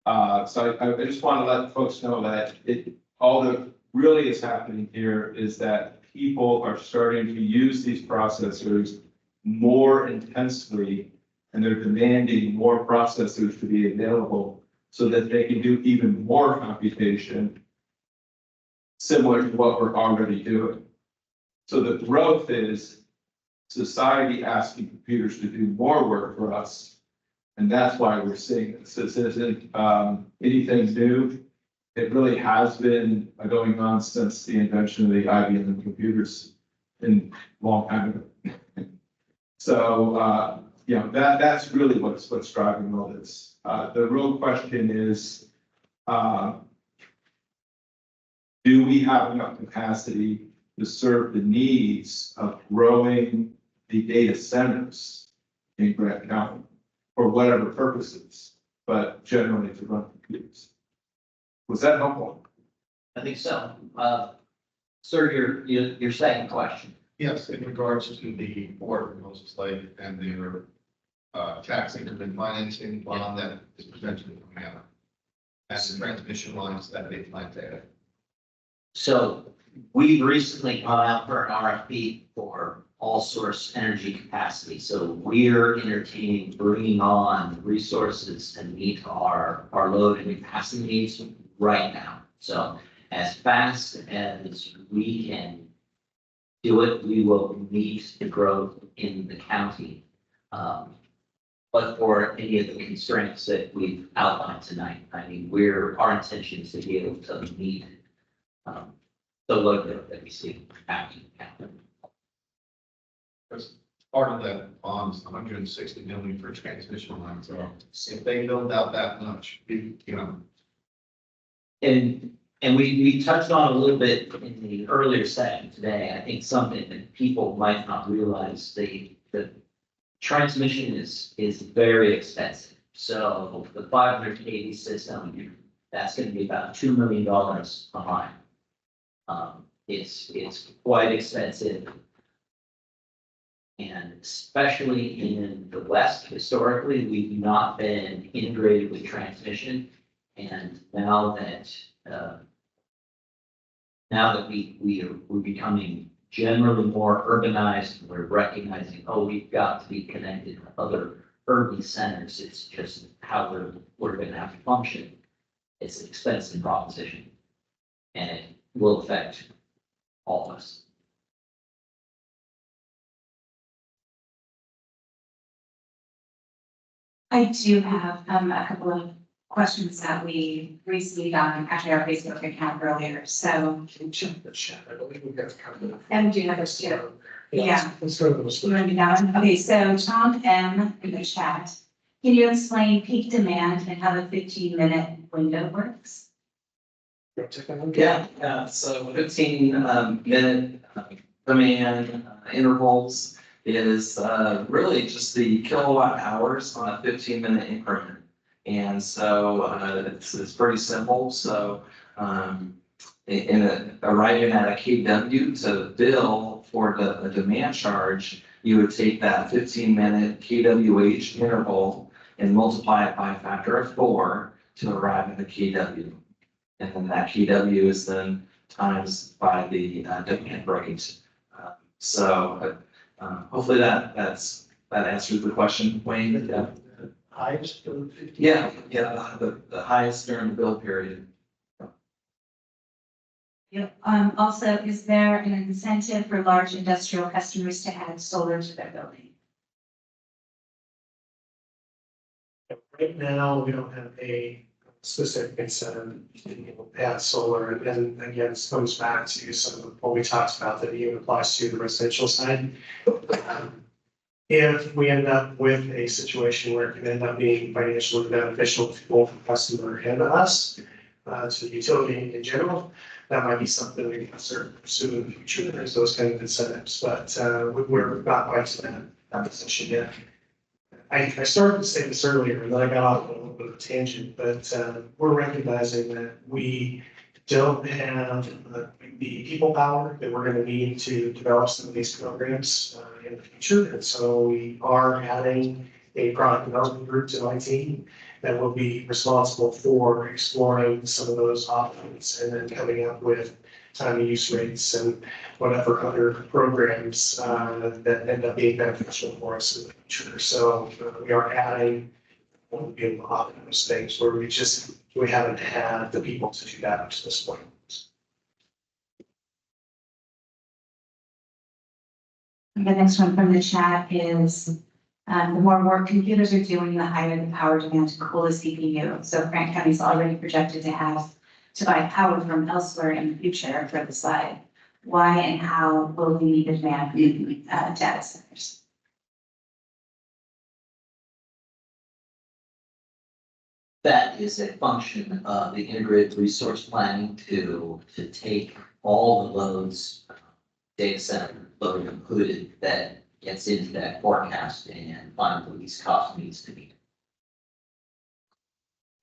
So I just want to let folks know that all that really is happening here is that people are starting to use these processors more intensely, and they're demanding more processors to be available so that they can do even more computation similar to what we're already doing. So the growth is society asking computers to do more work for us. And that's why we're seeing this. This isn't anything new. It really has been going on since the invention of the IBM computers in a long time ago. So, that's really what's driving all this. The real question is, do we have enough capacity to serve the needs of growing the data centers in Grant County for whatever purposes, but generally to run computers. Was that helpful? I think so. Sir, your second question. Yes, in regards to the Port of Moses Lake and their tax increment financing bond that is presented coming out. And the transmission lines that they plan to add. So we've recently gone out for an RFP for all source energy capacity. So we're entertaining bringing on resources to meet our load and capacity needs right now. So as fast as we can do it, we will meet the growth in the county. But for any of the constraints that we've outlined tonight, I mean, our intention is to be able to meet the load that we see happening. Because part of that bond is 160 million for transmission lines. So if they build out that much, you know. And we touched on a little bit in the earlier session today. I think something that people might not realize, the transmission is very expensive. So the 500 kV system, that's going to be about $2 million a line. It's quite expensive. And especially in the West, historically, we've not been integrated with transmission. And now that we're becoming generally more urbanized, and we're recognizing, oh, we've got to be connected to other urban centers. It's just how we're going to have to function. It's an expensive proposition, and it will affect all of us. I do have a couple of questions that we received on actually our Facebook account earlier. So, Check the chat. I believe we got covered. and we do have those too. Yeah. Let's go to those. You want to do that one? Okay, so Tom M in the chat, can you explain peak demand and how the 15-minute window works? Yeah, so 15 minute demand intervals is really just the kilowatt hours on a 15-minute increment. And so it's pretty simple. So arriving at a KW to bill for the demand charge, you would take that 15-minute kWh interval and multiply it by a factor of 4 to arrive at the kW. And then that kW is then times by the demand rate. So hopefully that answers the question, Wayne. Yeah. Highest for 15. Yeah, the highest during the bill period. Yep. Also, is there an incentive for large industrial customers to add solar to their building? Right now, we don't have a specific incentive to add solar. And again, this comes back to some of what we talked about that even applies to the residential side. If we end up with a situation where it can end up being financially beneficial to both the customer and us, to the utility in general, that might be something we can certainly pursue in the future. There's those kind of incentives, but we're not quite to that position yet. I started to say this earlier, and then I got off on a little bit of a tangent, but we're recognizing that we don't have the people power that we're going to need to develop some of these programs in the future. And so we are adding a product development group to my team that will be responsible for exploring some of those options and then coming up with time of use rates and whatever other programs that end up being beneficial for us in the future. So we are adding one of those things where we haven't had the people to do that up to this point. The next one from the chat is, the more work computers are doing, the higher the power demand to cool the CPU. So Grant County is already projected to buy power from elsewhere in the future for the slide. Why and how will we need demand from data centers? That is a function of the integrated resource planning to take all the loads, data center load included, that gets into that forecast and find what these costs needs to be.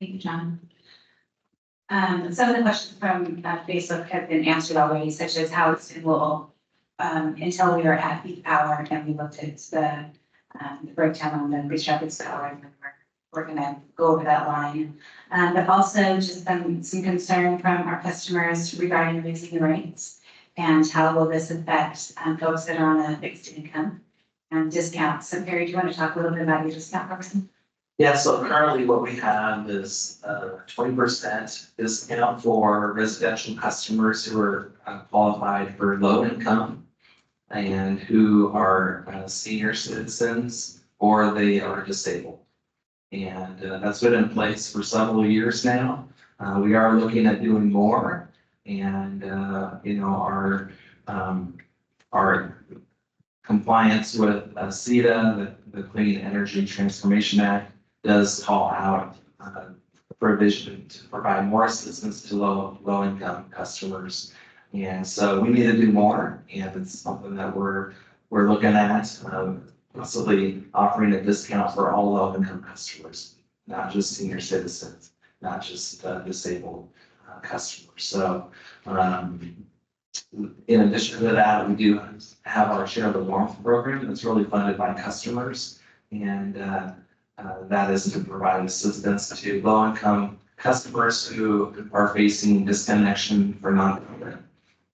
Thank you, John. Some of the questions from Facebook have been answered already, such as how soon will, until we are at peak power, and we looked at the breakdown on the Grease Rapids power, and we're gonna go over that line. But also just some concern from our customers regarding raising the rates, and how will this affect folks that are on a fixed income and discounts. So Perry, do you want to talk a little bit about your discount program? Yeah, so currently what we have is 20% discount for residential customers who are qualified for low income and who are senior citizens or they are disabled. And that's been in place for several years now. We are looking at doing more, and our compliance with CETA, the Clean Energy Transformation Act, does call out provision to provide more assistance to low income customers. And so we need to do more, and it's something that we're looking at, possibly offering a discount for all low income customers, not just senior citizens, not just disabled customers. So in addition to that, we do have our Share the Warmth program that's really funded by customers, and that is to provide assistance to low-income customers who are facing disconnection for non-payment.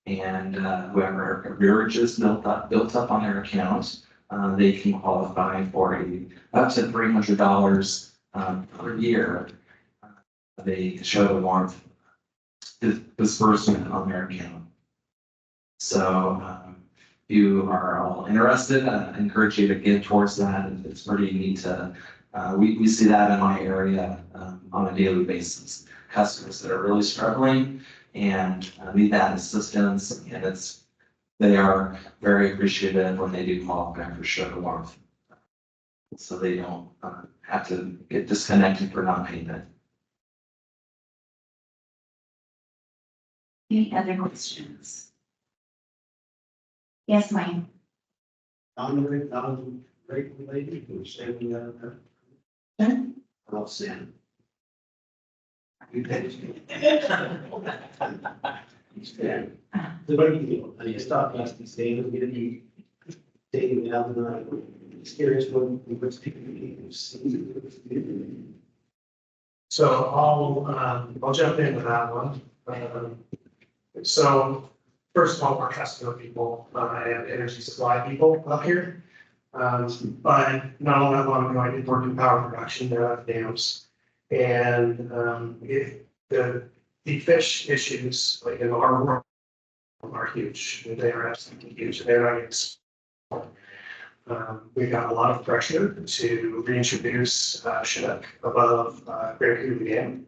And whoever arrearages built up on their account, they can qualify for up to $300 per year. They Share the Warmth disbursement on their account. So if you are all interested, I encourage you to give towards that. It's pretty neat to. We see that in my area on a daily basis. Customers that are really struggling and need that assistance, and they are very appreciative when they do qualify for Share the Warmth, so they don't have to get disconnected for non-payment. Any other questions? Yes, Mike. Non-rate related, we're saving that. I'll send. You pay. The way you stop lasting staying, get any taking down the night. Curious what's taking. So I'll jump into that one. So first of all, we're customer people and energy supply people up here. But not all that long ago, I did work in power production at dams. And the fish issues like in our world are huge. They are absolutely huge. They're not getting we got a lot of pressure to reintroduce Chinook above Grant PUD Dam.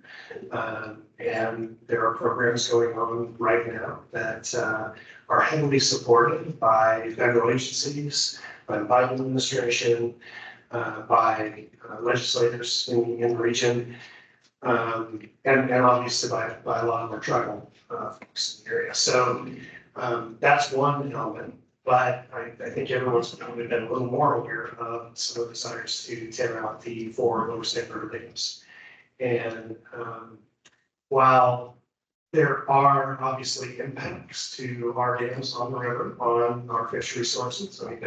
And there are programs going on right now that are heavily supported by federal agencies, by the Biden administration, by legislators in the region, and obviously by a lot of our tribal folks in the area. So that's one element. But I think everyone's probably been a little more aware of some of the desires to tear out the 4 lower standard dams. And while there are obviously impacts to our dams on the river, on our fish resources, I mean,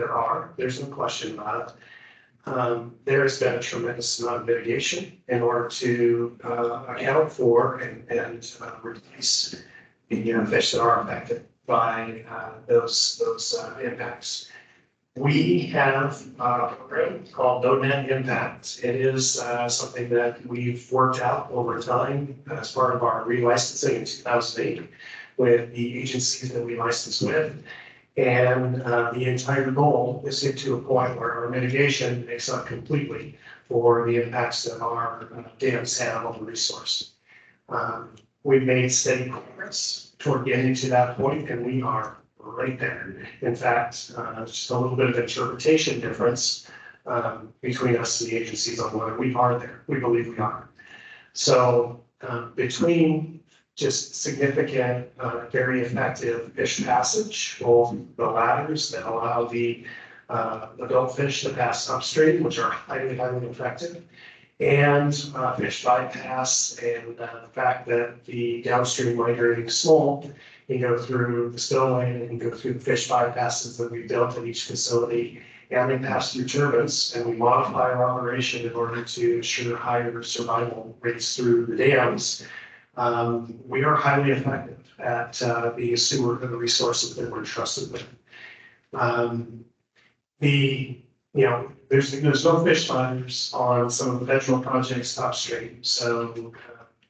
there's no question about it. There's been a tremendous amount of mitigation in order to account for and reduce the fish that are affected by those impacts. We have a program called No Net Impact. It is something that we've worked out over time as part of our relicensing in 2008 with the agencies that we license with. And the entire goal is to get to a point where our mitigation makes up completely for the impacts that our dams have on the resource. We've made steady progress toward getting to that point, and we are right there. In fact, just a little bit of interpretation difference between us and the agencies on whether we are there. We believe we are. So between just significant, very effective fish passage, both the ladders that allow the adult fish that pass upstream, which are highly, highly effective, and fish bypass, and the fact that the downstream migrating smolt can go through the spillway and can go through the fish bypasses that we built at each facility, and they pass through turbines, and we modify our operation in order to ensure higher survival rates through the dams. We are highly effective at being a steward of the resources that we're trusted with. There's no fish finders on some of the federal projects upstream. So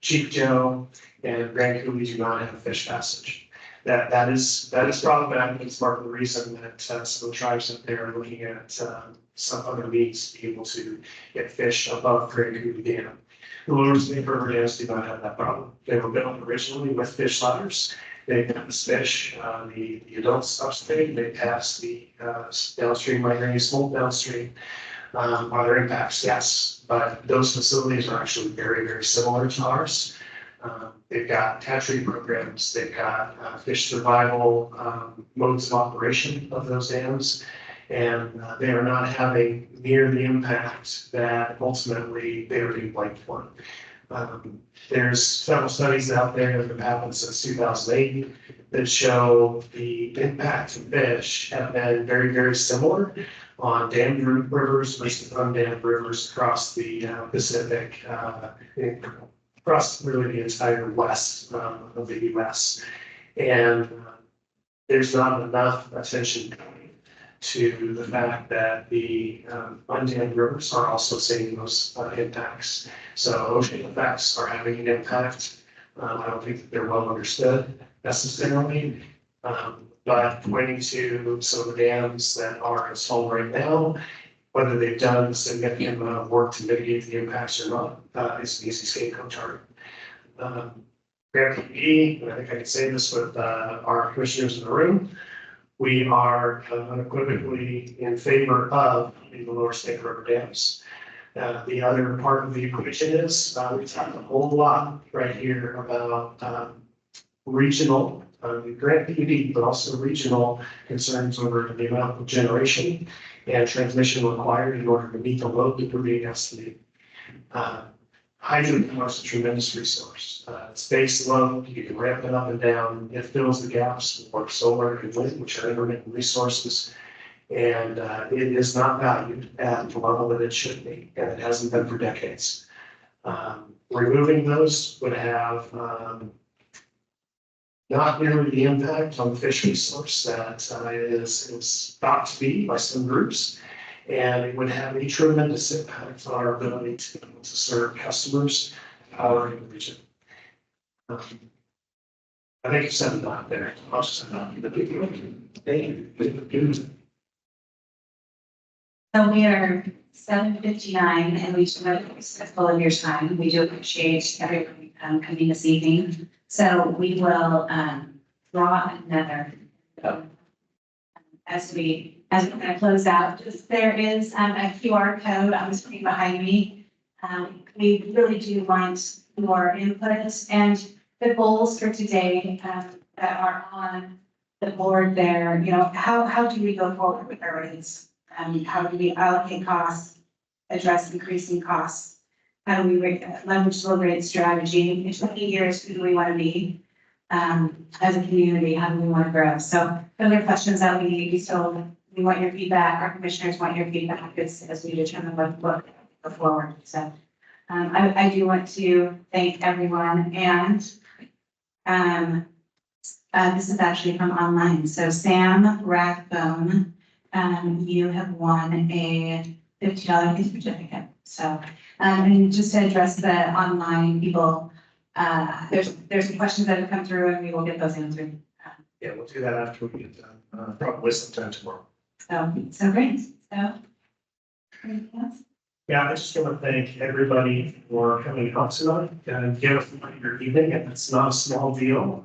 Chief Joe and Grant PUD do not have fish passage. That is problematic. It's part of the reason that some of the tribes up there are looking at some other means to be able to get fish above Grant PUD Dam. The lower Snake River dams do not have that problem. They were built originally with fish ladders. They pass fish, the adults upstream, they pass the downstream migrating smolt downstream. Are there impacts? Yes, but those facilities are actually very, very similar to ours. They've got hatchery programs, they've got fish survival modes of operation of those dams, and they are not having near the impact that ultimately they are being blamed for. There's several studies out there that have happened since 2008 that show the impact of fish have been very, very similar on dammed rivers versus undammed rivers across the Pacific, across really the entire west of the U.S. And there's not enough attention to the fact that the undammed rivers are also seeing those impacts. So ocean effects are having an impact. I don't think that they're well understood necessarily, but pointing to some of the dams that are installed right now, whether they've done a significant amount of work to mitigate the impacts or not, is an easy scapegoat target. Grant PUD, and I think I can say this with our commissioners in the room, we are unequivocally in favor of the lower Snake River dams. The other part of the equation is we talked a whole lot right here about regional, Grant PUD, but also regional concerns over the amount of generation and transmission required in order to meet the load that we're being estimated. Hydropower is a tremendous resource. It's base load, you can ramp it up and down. It fills the gaps for solar and wind, which are intermittent resources. And it is not valued at the level that it should be, and it hasn't been for decades. Removing those would have not nearly the impact on the fish resource that is thought to be by some groups. And it would have a tremendous impact on our ability to serve customers in the region. I think you said it out there. I'll just say that. So we are 7:59 and we should have full of your time. We do appreciate everyone coming this evening. So we will draw another. As we kind of close out, there is a QR code on the screen behind me. We really do want your input and the goals for today that are on the board there. You know, how do we go forward with our rates? How do we allocate costs, address increasing costs? How do we leverage low rate strategy? In 20 years, who do we want to be? As a community, how do we want to grow? So those are questions that we want your feedback. Our commissioners want your feedback as we determine what go forward. So I do want to thank everyone, and this is actually from online. So Sam Rathbone, you have won a $50 gift certificate. So and just to address the online people, there's some questions that have come through, and we will get those answered. Yeah, we'll do that after we get done, probably sometime tomorrow. So great. So anything else? Yeah, I just want to thank everybody for coming out tonight and give us your evening. And it's not a small deal.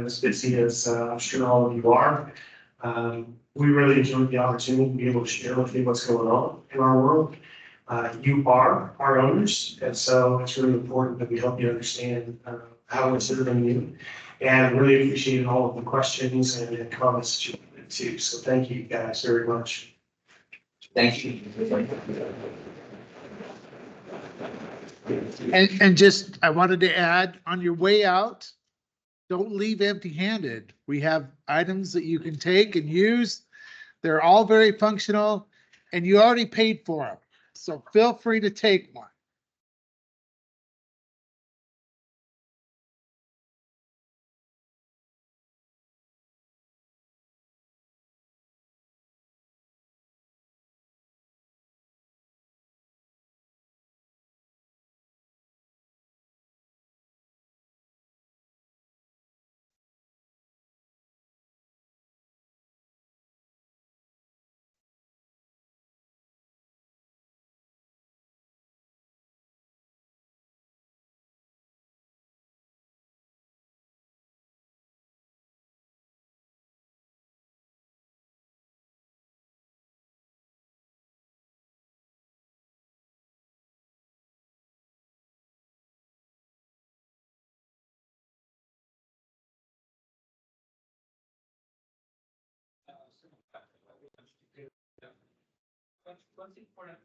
As busy as I'm sure all of you are. We really enjoyed the opportunity to be able to share with you what's going on in our world. You are our owners, and so it's really important that we help you understand how we're serving you. And really appreciate all of the questions and comments that you put too. So thank you guys very much. Thank you. And just, I wanted to add, on your way out, don't leave empty-handed. We have items that you can take and use. They're all very functional, and you already paid for them. So feel free to take one. What's important?